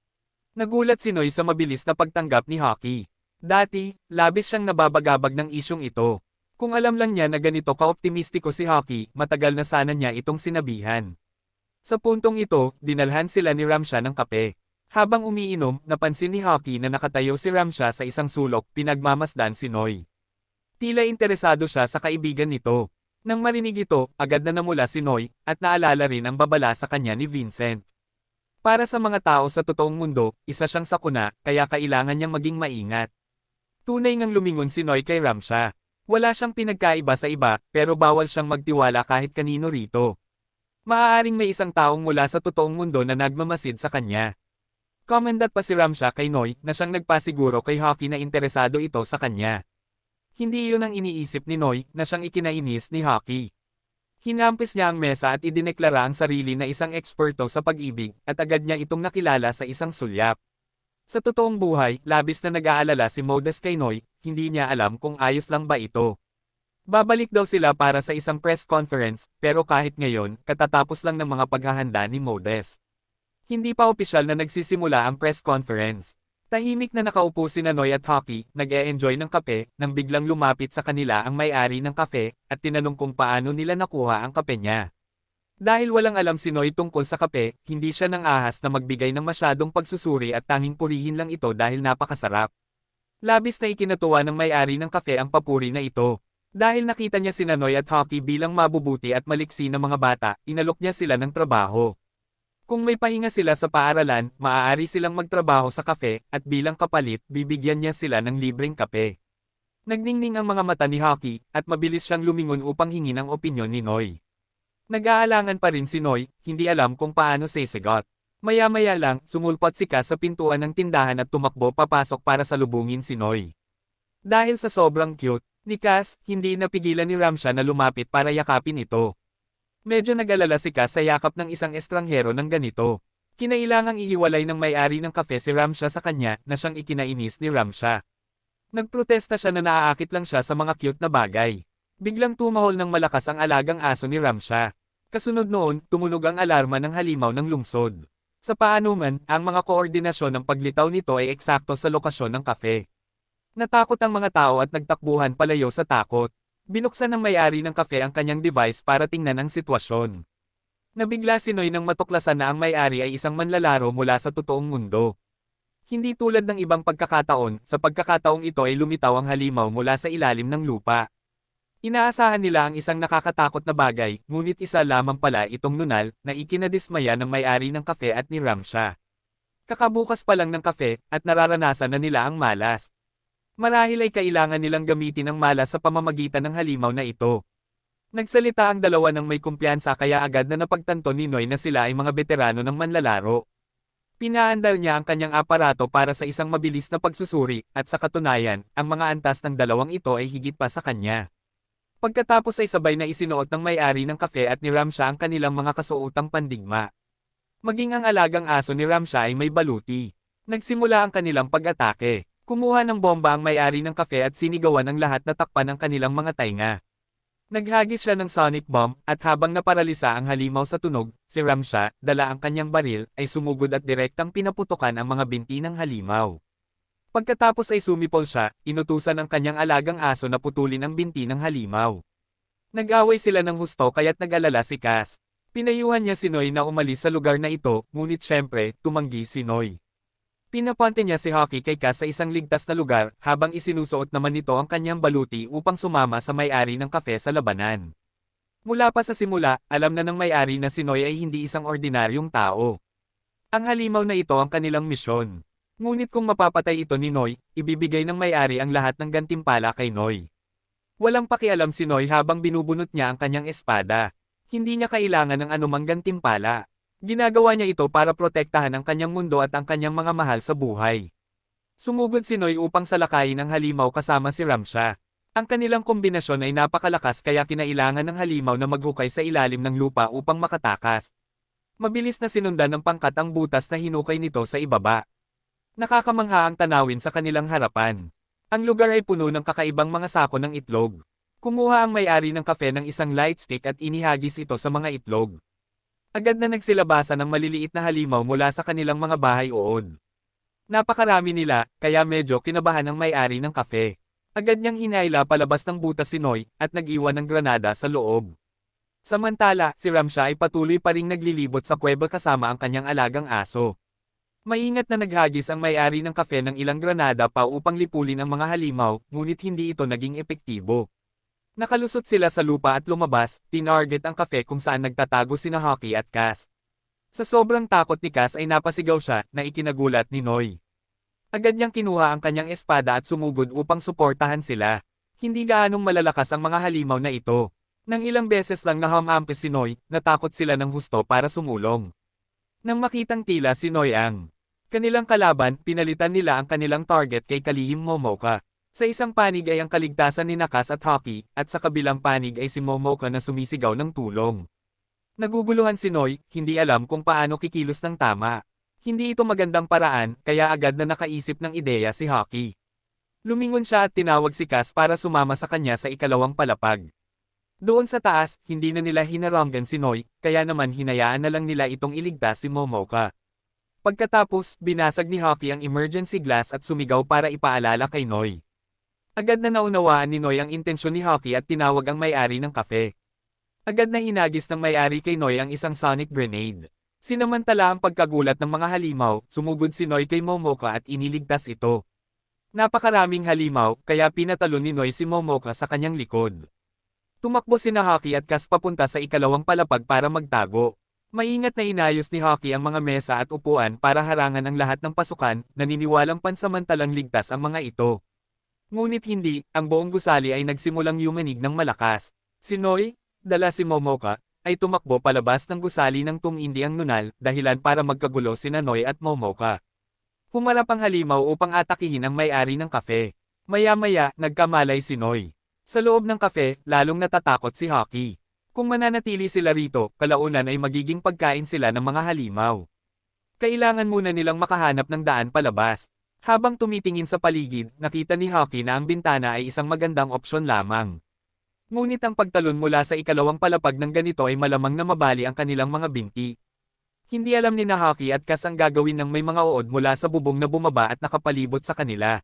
Nagulat si Noy sa mabilis na pagtanggap ni Hockey. Dati, labis siyang nababagabag ng isyong ito. Kung alam lang niya na ganito ka-optimistiko si Hockey, matagal na sana niya itong sinabihan. Sa puntong ito, dinalhan sila ni Ramsha ng kape. Habang umiinom, napansin ni Hockey na nakatayo si Ramsha sa isang sulok, pinagmamasdan si Noy. Tila interesado siya sa kaibigan nito. Nang marinig ito, agad na namula si Noy, at naalala rin ang babala sa kanya ni Vincent. Para sa mga tao sa totoong mundo, isa siyang sakuna, kaya kailangan niyang maging maingat. Tunay ngang lumingon si Noy kay Ramsha. Wala siyang pinagkaiba sa iba, pero bawal siyang magtiwala kahit kanino rito. Maaaring may isang taong mula sa totoong mundo na nagmamasid sa kanya. Komendat pa si Ramsha kay Noy na siyang nagpasiguro kay Hockey na interesado ito sa kanya. Hindi iyon ang iniisip ni Noy na siyang ikinainis ni Hockey. Hinampis niya ang mesa at idineklara ang sarili na isang eksperto sa pag-ibig at agad niya itong nakilala sa isang sulyap. Sa totoong buhay, labis na nag-aalala si Modest kay Noy, hindi niya alam kung ayos lang ba ito. Babalik daw sila para sa isang press conference, pero kahit ngayon, katatapos lang ng mga paghahanda ni Modest. Hindi pa opisyal na nagsisimula ang press conference. Tahimik na nakaupo si Noy at Hockey, nag-e-enjoy ng kape, nang biglang lumapit sa kanila ang may-ari ng kafe, at tinanong kung paano nila nakuha ang kape niya. Dahil walang alam si Noy tungkol sa kape, hindi siya nang ahas na magbigay ng masyadong pagsusuri at tanging purihin lang ito dahil napakasarap. Labis na ikinatuwa ng may-ari ng kafe ang papuri na ito. Dahil nakita niya si Noy at Hockey bilang mabubuti at maliksi na mga bata, inalok niya sila ng trabaho. Kung may pahinga sila sa paaralan, maaari silang magtrabaho sa kafe, at bilang kapalit, bibigyan niya sila ng libreng kape. Nagningning ang mga mata ni Hockey, at mabilis siyang lumingon upang hingin ang opinyon ni Noy. Nag-aalangan pa rin si Noy, hindi alam kung paano sasagot. Maya-maya lang, sumulpot si Cass sa pintuan ng tindahan at tumakbo papasok para salubungin si Noy. Dahil sa sobrang cute ni Cass, hindi napigilan ni Ramsha na lumapit para yakapin ito. Medyo nag-alala si Cass sa yakap ng isang estranghero ng ganito. Kinailangang ihiwalay ng may-ari ng kafe si Ramsha sa kanya na siyang ikinainis ni Ramsha. Nagprotesta siya na naaakit lang siya sa mga cute na bagay. Biglang tumahol ng malakas ang alagang aso ni Ramsha. Kasunod noon, tumunog ang alarma ng halimaw ng lungsod. Sa paanuman, ang mga koordinasyon ng paglitaw nito ay eksakto sa lokasyon ng kafe. Natakot ang mga tao at nagtakbuhan palayo sa takot. Binuksan ng may-ari ng kafe ang kanyang device para tingnan ang sitwasyon. Nabigla si Noy nang matuklasan na ang may-ari ay isang manlalaro mula sa totoong mundo. Hindi tulad ng ibang pagkakataon, sa pagkakataong ito ay lumitaw ang halimaw mula sa ilalim ng lupa. Inaasahan nila ang isang nakakatakot na bagay, ngunit isa lamang pala itong nunal, na ikinadismaya ng may-ari ng kafe at ni Ramsha. Kakabukas pa lang ng kafe, at nararanasan na nila ang malas. Marahil ay kailangan nilang gamitin ang malas sa pamamagitan ng halimaw na ito. Nagsalita ang dalawa ng may kumpiyansa kaya agad na napagtanto ni Noy na sila ay mga veterano ng manlalaro. Pinaandar niya ang kanyang aparato para sa isang mabilis na pagsusuri, at sa katunayan, ang mga antas ng dalawang ito ay higit pa sa kanya. Pagkatapos ay sabay na isinuot ng may-ari ng kafe at ni Ramsha ang kanilang mga kasuotang pandigma. Maging ang alagang aso ni Ramsha ay may baluti. Nagsimula ang kanilang pag-atake. Kumuha ng bomba ang may-ari ng kafe at sinigawan ang lahat na takpan ng kanilang mga tainga. Naghagis siya ng sonic bomb, at habang naparalisa ang halimaw sa tunog, si Ramsha, dala ang kanyang baril, ay sumugod at direktang pinaputukan ang mga binti ng halimaw. Pagkatapos ay sumipol siya, inutusan ng kanyang alagang aso na putulin ang binti ng halimaw. Nag-away sila ng husto kaya't nag-alala si Cass. Pinayuhan niya si Noy na umalis sa lugar na ito, ngunit syempre, tumanggi si Noy. Pinapante niya si Hockey kay Cass sa isang ligtas na lugar, habang isinusuot naman nito ang kanyang baluti upang sumama sa may-ari ng kafe sa labanan. Mula pa sa simula, alam na ng may-ari na si Noy ay hindi isang ordinaryong tao. Ang halimaw na ito ang kanilang misyon. Ngunit kung mapapatay ito ni Noy, ibibigay ng may-ari ang lahat ng gantimpala kay Noy. Walang pakialam si Noy habang binubunot niya ang kanyang espada. Hindi niya kailangan ng anumang gantimpala. Ginagawa niya ito para protektahan ang kanyang mundo at ang kanyang mga mahal sa buhay. Sumugod si Noy upang salakayin ang halimaw kasama si Ramsha. Ang kanilang kombinasyon ay napakalakas kaya kinailangan ng halimaw na maghukay sa ilalim ng lupa upang makatakas. Mabilis na sinundan ng pangkat ang butas na hinukay nito sa ibaba. Nakakamangha ang tanawin sa kanilang harapan. Ang lugar ay puno ng kakaibang mga sako ng itlog. Kumuha ang may-ari ng kafe ng isang light stick at inihagis ito sa mga itlog. Agad na nagsilabasan ng maliliit na halimaw mula sa kanilang mga bahay-uod. Napakarami nila, kaya medyo kinabahan ang may-ari ng kafe. Agad niyang hinayla palabas ng butas si Noy, at nag-iwan ng granada sa loob. Samantala, si Ramsha ay patuloy pa ring naglilibot sa kuweba kasama ang kanyang alagang aso. Maingat na naghagis ang may-ari ng kafe ng ilang granada pa upang lipulin ang mga halimaw, ngunit hindi ito naging epektibo. Nakalusot sila sa lupa at lumabas, tinarget ang kafe kung saan nagtatago sina Hockey at Cass. Sa sobrang takot ni Cass ay napasigaw siya, na ikinagulat ni Noy. Agad niyang kinuha ang kanyang espada at sumugod upang suportahan sila. Hindi gaanong malalakas ang mga halimaw na ito. Nang ilang beses lang nahamampi si Noy, natakot sila ng husto para sumulong. Nang makitang tila si Noy ang kanilang kalaban, pinalitan nila ang kanilang target kay Kalihim Momoka. Sa isang panig ay ang kaligtasan ni Cass at Hockey, at sa kabilang panig ay si Momoka na sumisigaw ng tulong. Naguguluhan si Noy, hindi alam kung paano kikilos ng tama. Hindi ito magandang paraan, kaya agad na nakaisip ng ideya si Hockey. Lumingon siya at tinawag si Cass para sumama sa kanya sa ikalawang palapag. Doon sa taas, hindi na nila hinaranggan si Noy, kaya naman hinayaan na lang nila itong iligtas si Momoka. Pagkatapos, binasag ni Hockey ang emergency glass at sumigaw para ipaalala kay Noy. Agad na naunawaan ni Noy ang intensyon ni Hockey at tinawag ang may-ari ng kafe. Agad na hinagis ng may-ari kay Noy ang isang sonic grenade. Sinamantala ang pagkagulat ng mga halimaw, sumugod si Noy kay Momoka at iniligtas ito. Napakaraming halimaw, kaya pinatalon ni Noy si Momoka sa kanyang likod. Tumakbo sina Hockey at Cass papunta sa ikalawang palapag para magtago. Maingat na inayos ni Hockey ang mga mesa at upuan para harangan ang lahat ng pasukan, naniniwalang pansamantalang ligtas ang mga ito. Ngunit hindi, ang buong gusali ay nagsimulang yumanig ng malakas. Si Noy, dala si Momoka, ay tumakbo palabas ng gusali ng tumindi ang nunal, dahilan para magkagulo sina Noy at Momoka. Humarap ang halimaw upang atakihin ang may-ari ng kafe. Maya-maya, nagkamalay si Noy. Sa loob ng kafe, lalong natatakot si Hockey. Kung mananatili sila rito, kalaunan ay magiging pagkain sila ng mga halimaw. Kailangan muna nilang makahanap ng daan palabas. Habang tumitingin sa paligid, nakita ni Hockey na ang bintana ay isang magandang opsyon lamang. Ngunit ang pagtalon mula sa ikalawang palapag ng ganito ay malamang na mabali ang kanilang mga binti. Hindi alam ni Hockey at Cass ang gagawin ng may mga uod mula sa bubong na bumaba at nakapalibot sa kanila.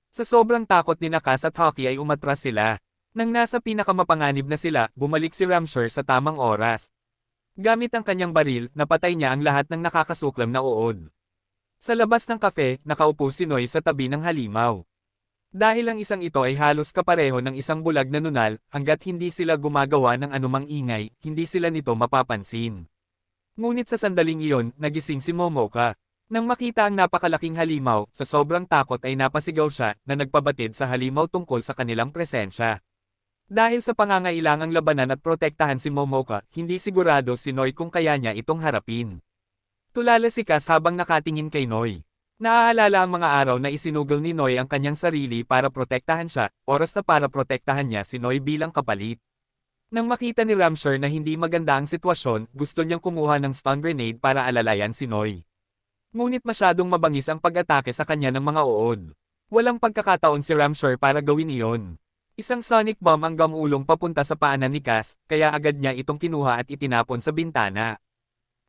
Sa sobrang takot ni Cass at Hockey ay umatras sila. Nang nasa pinakamapanganib na sila, bumalik si Ramsha sa tamang oras. Gamit ang kanyang baril, napatay niya ang lahat ng nakakasuklam na uod. Sa labas ng kafe, nakaupo si Noy sa tabi ng halimaw. Dahil ang isang ito ay halos kapareho ng isang bulag na nunal, hanggat hindi sila gumagawa ng anumang ingay, hindi sila nito mapapansin. Ngunit sa sandaling iyon, nagising si Momoka. Nang makita ang napakalaking halimaw, sa sobrang takot ay napasigaw siya, na nagpabatid sa halimaw tungkol sa kanilang presensya. Dahil sa pangangailangang labanan at protektahan si Momoka, hindi sigurado si Noy kung kaya niya itong harapin. Tulala si Cass habang nakatingin kay Noy. Naaalala ang mga araw na isinugol ni Noy ang kanyang sarili para protektahan siya, oras na para protektahan niya si Noy bilang kapalit. Nang makita ni Ramshar na hindi maganda ang sitwasyon, gusto niyang kumuha ng stun grenade para alalayan si Noy. Ngunit masyadong mabangis ang pag-atake sa kanya ng mga uod. Walang pagkakataon si Ramshar para gawin iyon. Isang sonic bomb ang gamulong papunta sa paanan ni Cass, kaya agad niya itong kinuha at itinapon sa bintana.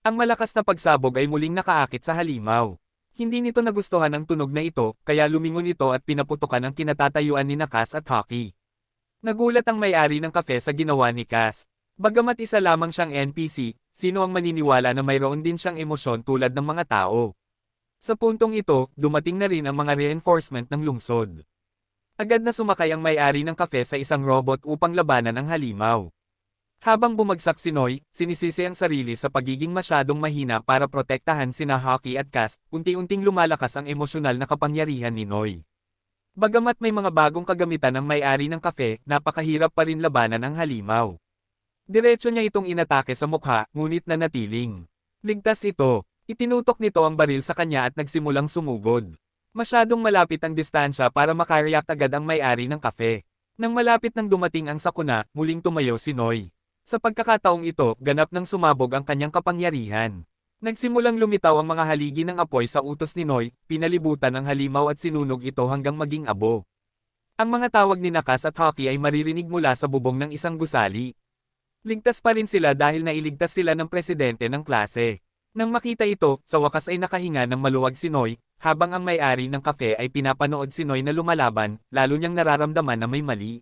Ang malakas na pagsabog ay muling nakaakit sa halimaw. Hindi nito nagustuhan ang tunog na ito, kaya lumingon ito at pinaputukan ang kinatatayuan ni Cass at Hockey. Nagulat ang may-ari ng kafe sa ginawa ni Cass. Bagamat isa lamang siyang NPC, sino ang maniniwala na mayroon din siyang emosyon tulad ng mga tao? Sa puntong ito, dumating na rin ang mga reinforcement ng lungsod. Agad na sumakay ang may-ari ng kafe sa isang robot upang labanan ang halimaw. Habang bumagsak si Noy, sinisisi ang sarili sa pagiging masyadong mahina para protektahan sina Hockey at Cass, unti-unting lumalakas ang emosyonal na kapangyarihan ni Noy. Bagamat may mga bagong kagamitan ng may-ari ng kafe, napakahirap pa rin labanan ang halimaw. Diretso niya itong inatake sa mukha, ngunit nanatiling. Ligtas ito. Itinutok nito ang baril sa kanya at nagsimulang sumugod. Masyadong malapit ang distansya para makareact agad ang may-ari ng kafe. Nang malapit nang dumating ang sakuna, muling tumayo si Noy. Sa pagkakataong ito, ganap nang sumabog ang kanyang kapangyarihan. Nagsimulang lumitaw ang mga haligi ng apoy sa utos ni Noy, pinalibutan ng halimaw at sinunog ito hanggang maging abo. Ang mga tawag ni Cass at Hockey ay maririnig mula sa bubong ng isang gusali. Ligtas pa rin sila dahil nailigtas sila ng presidente ng klase. Nang makita ito, sa wakas ay nakahinga ng maluwag si Noy, habang ang may-ari ng kafe ay pinapanood si Noy na lumalaban, lalo niyang nararamdaman na may mali.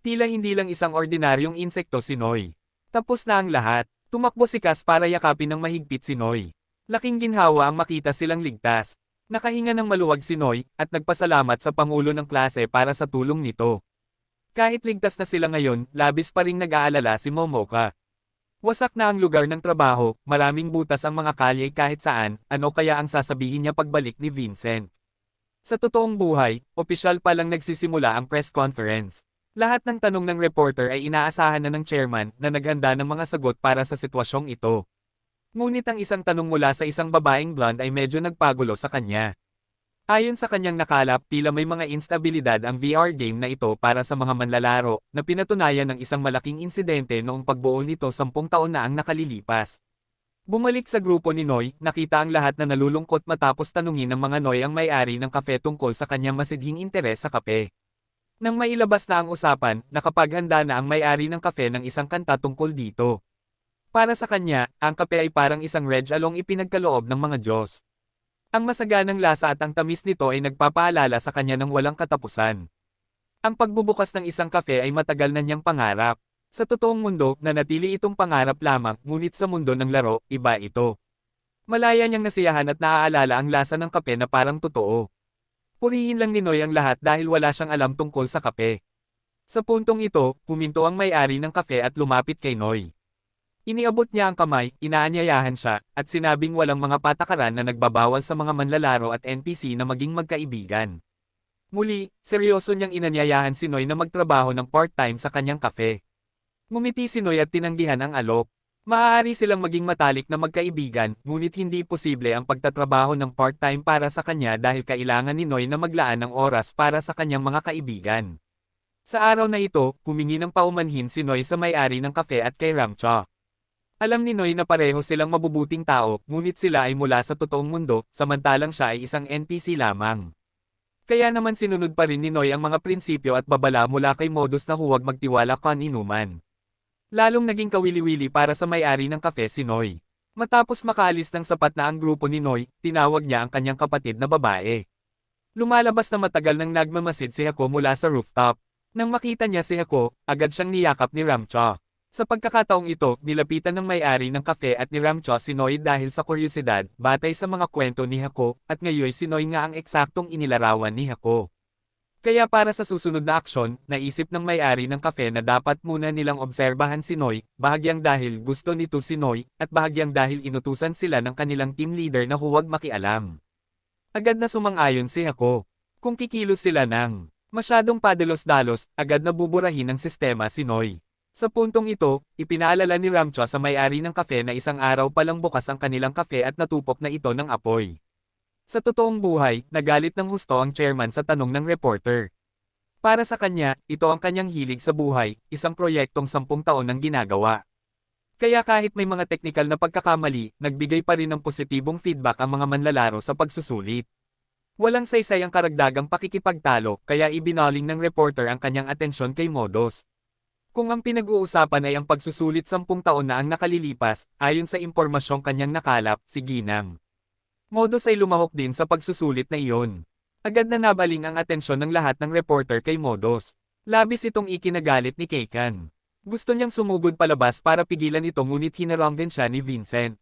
Tila hindi lang isang ordinaryong insekto si Noy. Tapos na ang lahat. Tumakbo si Cass para yakapin ng mahigpit si Noy. Laking ginhawa ang makita silang ligtas. Nakahinga ng maluwag si Noy, at nagpasalamat sa pangulo ng klase para sa tulong nito. Kahit ligtas na sila ngayon, labis pa ring nag-aalala si Momoka. Wasak na ang lugar ng trabaho, maraming butas ang mga kalye kahit saan, ano kaya ang sasabihin niya pagbalik ni Vincent. Sa totoong buhay, opisyal pa lang nagsisimula ang press conference. Lahat ng tanong ng reporter ay inaasahan na ng chairman na naghanda ng mga sagot para sa sitwasyong ito. Ngunit ang isang tanong mula sa isang babaeng blonde ay medyo nagpagulo sa kanya. Ayon sa kanyang nakalap, tila may mga instabilidad ang VR game na ito para sa mga manlalaro, na pinatunayan ng isang malaking insidente noong pagbuo nito 10 taon na ang nakalilipas. Bumalik sa grupo ni Noy, nakita ang lahat na nalulungkot matapos tanungin ng mga Noy ang may-ari ng kafe tungkol sa kanyang masidhing interes sa kape. Nang mailabas na ang usapan, nakapaghanda na ang may-ari ng kafe ng isang kanta tungkol dito. Para sa kanya, ang kape ay parang isang red along ipinagkaloob ng mga Diyos. Ang masaganang lasa at ang tamis nito ay nagpapaalala sa kanya ng walang katapusan. Ang pagbubukas ng isang kafe ay matagal na niyang pangarap. Sa totoong mundo, nanatili itong pangarap lamang, ngunit sa mundo ng laro, iba ito. Malaya niyang nasiyahan at naaalala ang lasa ng kape na parang totoo. Purihin lang ni Noy ang lahat dahil wala siyang alam tungkol sa kape. Sa puntong ito, huminto ang may-ari ng kafe at lumapit kay Noy. Iniabot niya ang kamay, inaanyayahan siya, at sinabing walang mga patakaran na nagbabawal sa mga manlalaro at NPC na maging magkaibigan. Muli, seryoso niyang inanyayahan si Noy na magtrabaho ng part-time sa kanyang kafe. Ngumiti si Noy at tinanggihan ang alok. Maaari silang maging matalik na magkaibigan, ngunit hindi posible ang pagtatrabaho ng part-time para sa kanya dahil kailangan ni Noy na maglaan ng oras para sa kanyang mga kaibigan. Sa araw na ito, humingi ng paumanhin si Noy sa may-ari ng kafe at kay Ramcha. Alam ni Noy na pareho silang mabubuting tao, ngunit sila ay mula sa totoong mundo, samantalang siya ay isang NPC lamang. Kaya naman sinunod pa rin ni Noy ang mga prinsipyo at babala mula kay modus na huwag magtiwala kan-inuman. Lalong naging kawili-wili para sa may-ari ng kafe si Noy. Matapos makaalis ng sapat na ang grupo ni Noy, tinawag niya ang kanyang kapatid na babae. Lumalabas na matagal nang nagmamasid si Hako mula sa rooftop. Nang makita niya si Hako, agad siyang niyakap ni Ramcha. Sa pagkakataong ito, nilapitan ng may-ari ng kafe at ni Ramcha si Noy dahil sa kuryosidad, batay sa mga kwento ni Hako, at ngayon si Noy nga ang eksaktong inilarawan ni Hako. Kaya para sa susunod na aksyon, naisip ng may-ari ng kafe na dapat muna nilang obserbahan si Noy, bahagyang dahil gusto nito si Noy, at bahagyang dahil inutusan sila ng kanilang team leader na huwag makialam. Agad na sumang-ayon si Hako. Kung kikilos sila ng Masyadong padalos-dalos, agad nabuburahin ng sistema si Noy. Sa puntong ito, ipinaalala ni Ramcho sa may-ari ng kafe na isang araw palang bukas ang kanilang kafe at natupok na ito ng apoy. Sa totoong buhay, nagalit ng husto ang chairman sa tanong ng reporter. Para sa kanya, ito ang kanyang hilig sa buhay, isang proyektong 10 taon nang ginagawa. Kaya kahit may mga teknikal na pagkakamali, nagbigay pa rin ng positibong feedback ang mga manlalaro sa pagsusulit. Walang saysay ang karagdagang pakikipagtalo, kaya ibinaling ng reporter ang kanyang atensyon kay Modos. Kung ang pinag-uusapan ay ang pagsusulit 10 taon na ang nakalilipas, ayon sa impormasyong kanyang nakalap, si Ginang Modos ay lumahok din sa pagsusulit na iyon. Agad na nabaling ang atensyon ng lahat ng reporter kay Modos. Labis itong ikinagalit ni Keikan. Gusto niyang sumugod palabas para pigilan ito ngunit hinarang din siya ni Vincent.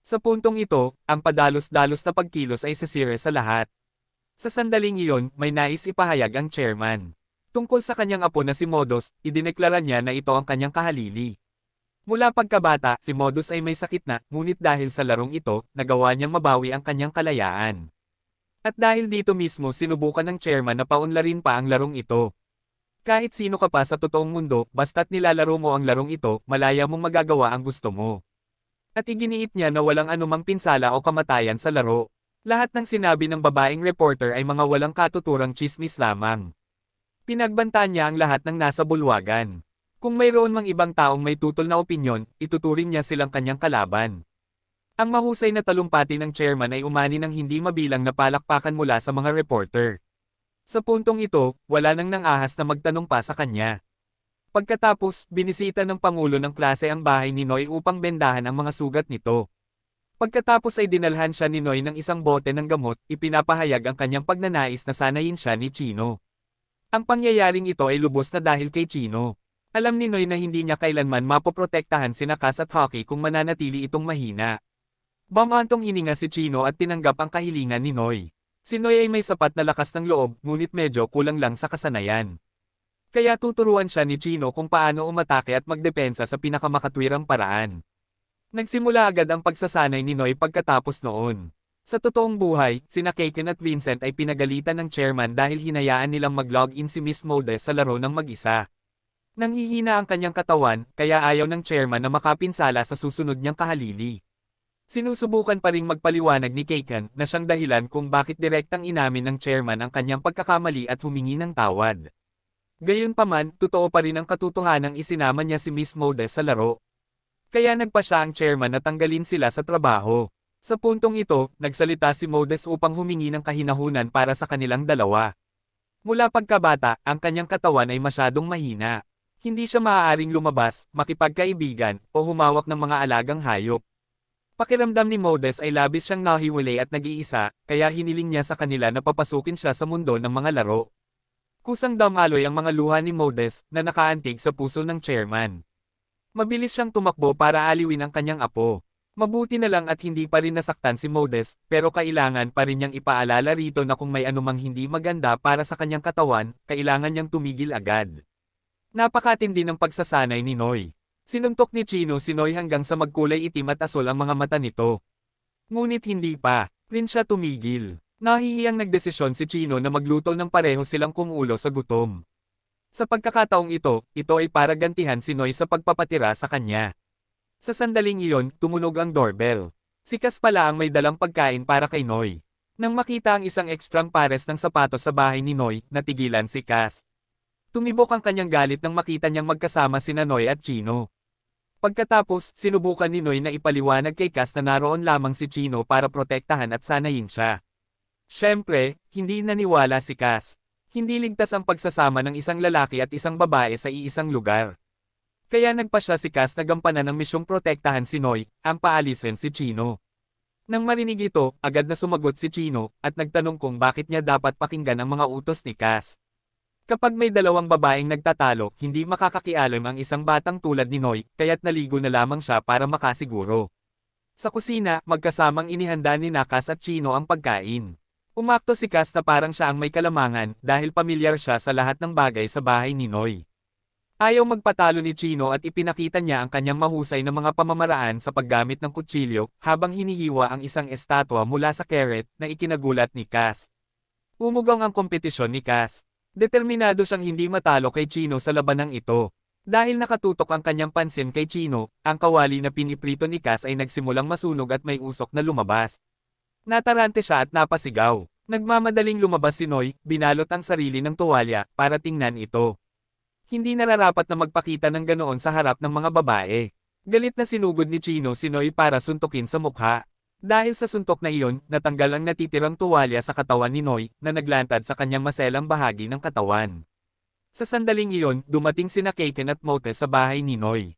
Sa puntong ito, ang padalos-dalos na pagkilos ay sisira sa lahat. Sa sandaling iyon, may nais ipahayag ang chairman. Tungkol sa kanyang apo na si Modos, idineklara niya na ito ang kanyang kahalili. Mula pagkabata, si Modos ay may sakit na, ngunit dahil sa larong ito, nagawa niyang mabawi ang kanyang kalayaan. At dahil dito mismo sinubukan ng chairman na paunlarin pa ang larong ito. Kahit sino ka pa sa totoong mundo, basta't nilalaro mo ang larong ito, malaya mong magagawa ang gusto mo. At iginiit niya na walang anumang pinsala o kamatayan sa laro. Lahat ng sinabi ng babaeng reporter ay mga walang katuturang tsismis lamang. Pinagbantaan niya ang lahat ng nasa bulwagan. Kung mayroon mang ibang taong may tutol na opinyon, ituturing niya silang kanyang kalaban. Ang mahusay na talumpati ng chairman ay umani ng hindi mabilang na palakpakan mula sa mga reporter. Sa puntong ito, wala nang nangahas na magtanong pa sa kanya. Pagkatapos, binisita ng Pangulo ng klase ang bahay ni Noy upang bendahan ang mga sugat nito. Pagkatapos ay dinalhan siya ni Noy ng isang bote ng gamot, ipinapahayag ang kanyang pagnanais na sanayin siya ni Chino. Ang pangyayaring ito ay lubos na dahil kay Chino. Alam ni Noy na hindi niya kailanman mapoprotektahan sina Cass at Hockey kung mananatili itong mahina. Bumantong hininga si Chino at tinanggap ang kahilingan ni Noy. Si Noy ay may sapat na lakas ng loob, ngunit medyo kulang lang sa kasanayan. Kaya tuturuan siya ni Chino kung paano umatake at magdepensa sa pinakamakatwirang paraan. Nagsimula agad ang pagsasanay ni Noy pagkatapos noon. Sa totoong buhay, sina Keiken at Vincent ay pinagalitan ng chairman dahil hinayaan nilang mag-login si Miss Modes sa laro ng mag-isa. Nanghihina ang kanyang katawan, kaya ayaw ng chairman na makapinsala sa susunod niyang kahalili. Sinusubukan pa ring magpaliwanag ni Keikan na siyang dahilan kung bakit direktang inamin ng chairman ang kanyang pagkakamali at humingi ng tawad. Gayunpaman, totoo pa rin ang katotohanang isinama niya si Miss Modes sa laro. Kaya nagpa siya ang chairman na tanggalin sila sa trabaho. Sa puntong ito, nagsalita si Modes upang humingi ng kahinahunan para sa kanilang dalawa. Mula pagkabata, ang kanyang katawan ay masyadong mahina. Hindi siya maaaring lumabas, makipagkaibigan, o humawak ng mga alagang hayop. Pakiramdam ni Modes ay labis siyang nahiwalay at nag-iisa, kaya hiniling niya sa kanila na papasukin siya sa mundo ng mga laro. Kusang damaloy ang mga luha ni Modes na nakaantig sa puso ng chairman. Mabilis siyang tumakbo para aliwin ang kanyang apo. Mabuti na lang at hindi pa rin nasaktan si Modes, pero kailangan pa rin niyang ipaalala rito na kung may anumang hindi maganda para sa kanyang katawan, kailangan niyang tumigil agad. Napakatindi ng pagsasanay ni Noy. Sinuntok ni Chino si Noy hanggang sa magkulay itim at asul ang mga mata nito. Ngunit hindi pa rin siya tumigil. Nahihiyang nagdesisyon si Chino na magluto ng pareho silang kumulo sa gutom. Sa pagkakataong ito ay para gantihan si Noy sa pagpapatira sa kanya. Sa sandaling iyon, tumunog ang doorbell. Si Cass pala ang may dalang pagkain para kay Noy. Nang makita ang isang ekstrang pares ng sapatos sa bahay ni Noy, natigilan si Cass. Tumibok ang kanyang galit nang makita niyang magkasama sina Noy at Chino. Pagkatapos, sinubukan ni Noy na ipaliwanag kay Cass na naroon lamang si Chino para protektahan at sanayin siya. Siyempre, hindi naniwala si Cass. Hindi ligtas ang pagsasama ng isang lalaki at isang babae sa iisang lugar. Kaya nagpa siya si Cass na gampanan ng misyong protektahan si Noy, ang paalisin si Chino. Nang marinig ito, agad na sumagot si Chino, at nagtanong kung bakit niya dapat pakinggan ang mga utos ni Cass. Kapag may dalawang babaeng nagtatalo, hindi makakakialam ang isang batang tulad ni Noy, kaya't naligo na lamang siya para makasiguro. Sa kusina, magkasamang inihanda ni Cass at Chino ang pagkain. Umakto si Cass na parang siya ang may kalamangan dahil pamilyar siya sa lahat ng bagay sa bahay ni Noy. Ayaw magpatalo ni Chino at ipinakita niya ang kanyang mahusay na mga pamamaraan sa paggamit ng kutsilyo habang hinihiwa ang isang estatwa mula sa carrot na ikinagulat ni Cass. Umugong ang kompetisyon ni Cass. Determinado siyang hindi matalo kay Chino sa labanang ito. Dahil nakatutok ang kanyang pansin kay Chino, ang kawali na piniprito ni Cass ay nagsimulang masunog at may usok na lumabas. Natarante siya at napasigaw. Nagmamadaling lumabas si Noy, binalot ang sarili ng tuwalya para tingnan ito. Hindi nararapat na magpakita ng ganoon sa harap ng mga babae. Galit na sinugod ni Chino si Noy para suntukin sa mukha. Dahil sa suntok na iyon, natanggal ang natitirang tuwalya sa katawan ni Noy na naglantad sa kanyang maselang bahagi ng katawan. Sa sandaling iyon, dumating sina Kaken at Motes sa bahay ni Noy.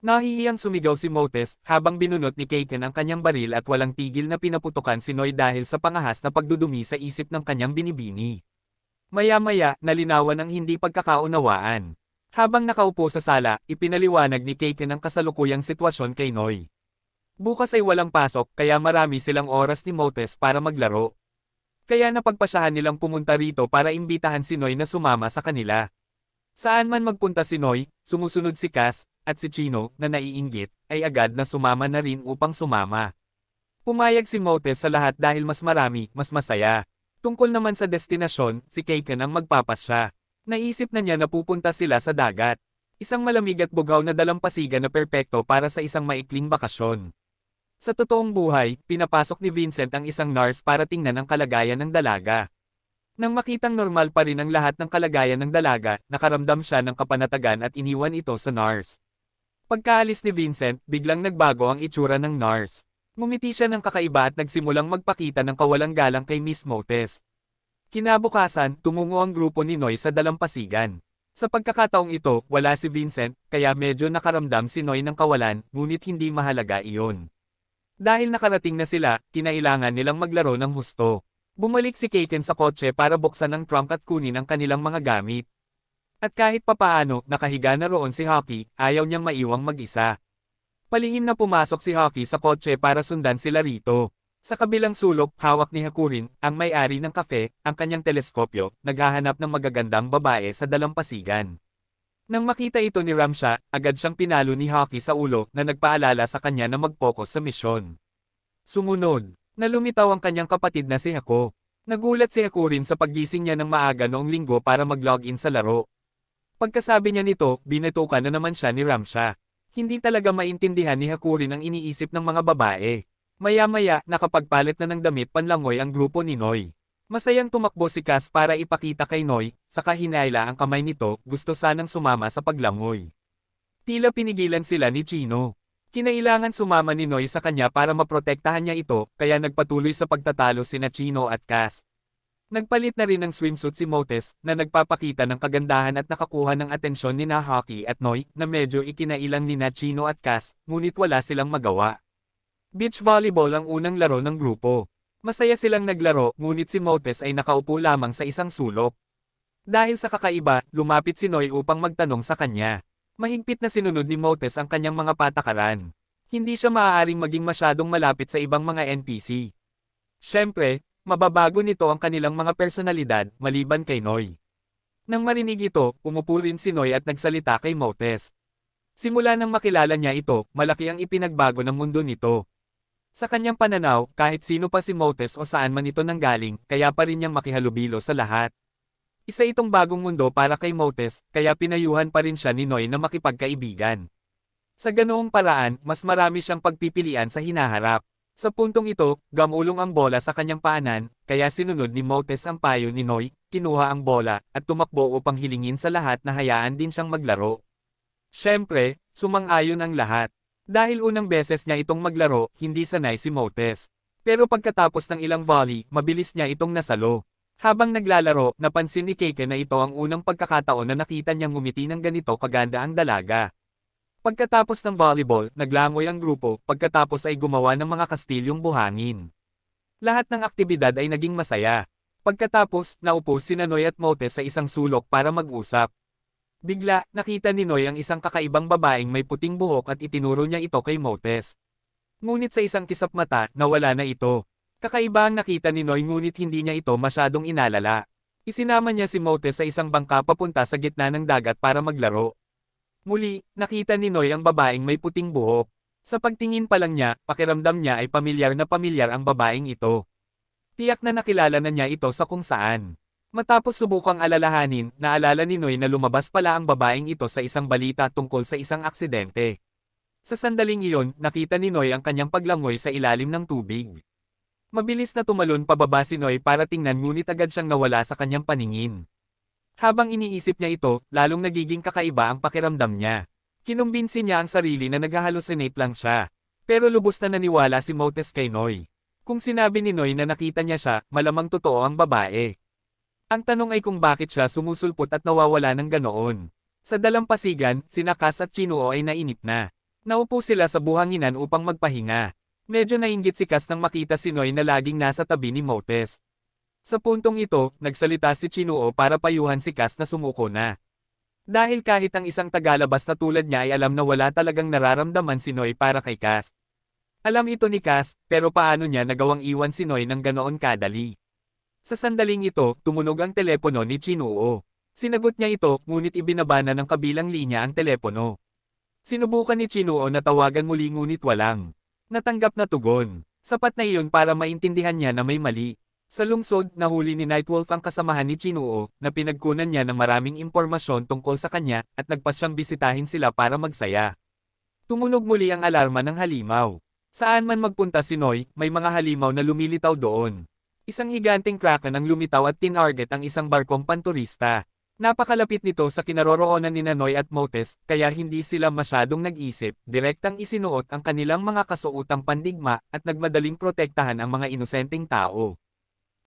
Nahihiyang sumigaw si Motes habang binunot ni Kaken ang kanyang baril at walang tigil na pinaputukan si Noy dahil sa pangahas na pagdudumi sa isip ng kanyang binibini. Maya-maya, nalinawan ang hindi pagkakaunawaan. Habang nakaupo sa sala, ipinaliwanag ni Kaken ang kasalukuyang sitwasyon kay Noy. Bukas ay walang pasok kaya marami silang oras ni Motes para maglaro. Kaya napagpasyahan nilang pumunta rito para imbitahan si Noy na sumama sa kanila. Saan man magpunta si Noy, sumusunod si Cass, at si Chino, na naiinggit, ay agad na sumama na rin upang sumama. Pumayag si Motes sa lahat dahil mas marami, mas masaya. Tungkol naman sa destinasyon, si Kaken ang magpapasya. Naisip na niya na pupunta sila sa dagat. Isang malamig at bugaw na dalampasigan na perpekto para sa isang maikling bakasyon. Sa totoong buhay, pinapasok ni Vincent ang isang nurse para tingnan ang kalagayan ng dalaga. Nang makitang normal pa rin ang lahat ng kalagayan ng dalaga, nakaramdam siya ng kapanatagan at iniwan ito sa nurse. Pagkaalis ni Vincent, biglang nagbago ang itsura ng nurse. Ngumiti siya ng kakaiba at nagsimulang magpakita ng kawalang galang kay Miss Motes. Kinabukasan, tumungo ang grupo ni Noy sa dalampasigan. Sa pagkakataong ito, wala si Vincent, kaya medyo nakaramdam si Noy ng kawalan, ngunit hindi mahalaga iyon. Dahil nakarating na sila, kinailangan nilang maglaro ng husto. Bumalik si Kaken sa kotse para buksan ang trunk at kunin ang kanilang mga gamit. At kahit papaano, nakahiga na roon si Hockey, ayaw niyang maiwang mag-isa. Palihim na pumasok si Hockey sa kotse para sundan sila rito. Sa kabilang sulok, hawak ni Hakurin, ang may-ari ng kafe, ang kanyang teleskopyo, naghahanap ng magagandang babae sa dalampasigan. Nang makita ito ni Ramsha, agad siyang pinalo ni Hockey sa ulo na nagpaalala sa kanya na mag-focus sa misyon. Sumunod, na lumitaw ang kanyang kapatid na si Hako. Nagulat si Hakurin sa paggising niya ng maaga noong linggo para mag-login sa laro. Pagkasabi niya nito, binatukan na naman siya ni Ramsha. Hindi talaga maintindihan ni Hakurin ang iniisip ng mga babae. Maya-maya, nakapagpalit na ng damit panlangoy ang grupo ni Noy. Masayang tumakbo si Cass para ipakita kay Noy, saka hinayla ang kamay nito, gusto sanang sumama sa paglangoy. Tila pinigilan sila ni Chino. Kinailangan sumama ni Noy sa kanya para maprotektahan niya ito, kaya nagpatuloy sa pagtatalo sina Chino at Cass. Nagpalit na rin ng swimsuit si Motes, na nagpapakita ng kagandahan at nakakuha ng atensyon ni na Hockey at Noy, na medyo ikinailang ni na Chino at Cass, ngunit wala silang magawa. Beach volleyball ang unang laro ng grupo. Masaya silang naglaro, ngunit si Motes ay nakaupo lamang sa isang sulok. Dahil sa kakaiba, lumapit si Noy upang magtanong sa kanya. Mahigpit na sinunod ni Motes ang kanyang mga patakaran. Hindi siya maaaring maging masyadong malapit sa ibang mga NPC. Siyempre, mababago nito ang kanilang mga personalidad, maliban kay Noy. Nang marinig ito, umupo rin si Noy at nagsalita kay Motes. Simula nang makilala niya ito, malaki ang ipinagbago ng mundo nito. Sa kanyang pananaw, kahit sino pa si Motes o saan man ito nanggaling, kaya pa rin niyang makihalubilo sa lahat. Isa itong bagong mundo para kay Motes, kaya pinayuhan pa rin siya ni Noy na makipagkaibigan. Sa ganoong paraan, mas marami siyang pagpipilian sa hinaharap. Sa puntong ito, gamulong ang bola sa kanyang paanan, kaya sinunod ni Motes ang payo ni Noy, kinuha ang bola, at tumakbo upang hilingin sa lahat na hayaan din siyang maglaro. Siyempre, sumang-ayon ang lahat. Dahil unang beses niya itong maglaro, hindi sanay si Motes. Pero pagkatapos ng ilang volley, mabilis niya itong nasalo. Habang naglalaro, napansin ni Kaken na ito ang unang pagkakataon na nakita niyang ngumiti ng ganito kaganda ang dalaga. Pagkatapos ng volleyball, naglangoy ang grupo, pagkatapos ay gumawa ng mga kastilyong buhangin. Lahat ng aktibidad ay naging masaya. Pagkatapos, naupo si Noy at Motes sa isang sulok para mag-usap. Bigla, nakita ni Noy ang isang kakaibang babaeng may puting buhok at itinuro niya ito kay Motes. Ngunit sa isang kisap mata, nawala na ito. Kakaiba ang nakita ni Noy ngunit hindi niya ito masyadong inalala. Isinama niya si Motes sa isang bangka papunta sa gitna ng dagat para maglaro. Muli, nakita ni Noy ang babaeng may puting buhok. Sa pagtingin pa lang niya, pakiramdam niya ay pamilyar na pamilyar ang babaeng ito. Tiyak na nakilala na niya ito sa kung saan. Matapos subukang alalahanin, naalala ni Noy na lumabas pala ang babaeng ito sa isang balita tungkol sa isang aksidente. Sa sandaling iyon, nakita ni Noy ang kanyang paglangoy sa ilalim ng tubig. Mabilis na tumalon pababa si Noy para tingnan ngunit agad siyang nawala sa kanyang paningin. Habang iniisip niya ito, lalong nagiging kakaiba ang pakiramdam niya. Kinumbinsi niya ang sarili na nag-hallucinate lang siya. Pero lubos na naniwala si Motes kay Noy. Kung sinabi ni Noy na nakita niya siya, malamang totoo ang babae. Ang tanong ay kung bakit siya sumusulpot at nawawala ng ganoon. Sa dalampasigan, sina Cass at Chinuo ay nainip na. Naupo sila sa buhanginan upang magpahinga. Medyo nainggit si Cass nang makita si Noy na laging nasa tabi ni Motes. Sa puntong ito, nagsalita si Chinuo para payuhan si Cass na sumuko na. Dahil kahit ang isang tagalabas na tulad niya ay alam na wala talagang nararamdaman si Noy para kay Cass. Alam ito ni Cass, pero paano niya nagawang iwan si Noy ng ganoon kadali? Sa sandaling ito, tumunog ang telepono ni Chinuo. Sinagot niya ito, ngunit ibinaba na ng kabilang linya ang telepono. Sinubukan ni Chinuo na tawagan muli ngunit walang natanggap na tugon. Sapat na iyon para maintindihan niya na may mali. Sa lungsod, nahuli ni Nightwolf ang kasamahan ni Chinuo, na pinagkunan niya ng maraming impormasyon tungkol sa kanya, at nagpas siyang bisitahin sila para magsaya. Tumunog muli ang alarma ng halimaw. Saan man magpunta si Noy, may mga halimaw na lumilitaw doon. Isang higanteng kraken ang lumitaw at tinarget ang isang barkong panturista. Napakalapit nito sa kinaroroonan ni Noy at Motes, kaya hindi sila masyadong nag-isip, direktang isinuot ang kanilang mga kasuotang pandigma, at nagmadaling protektahan ang mga inosenteng tao.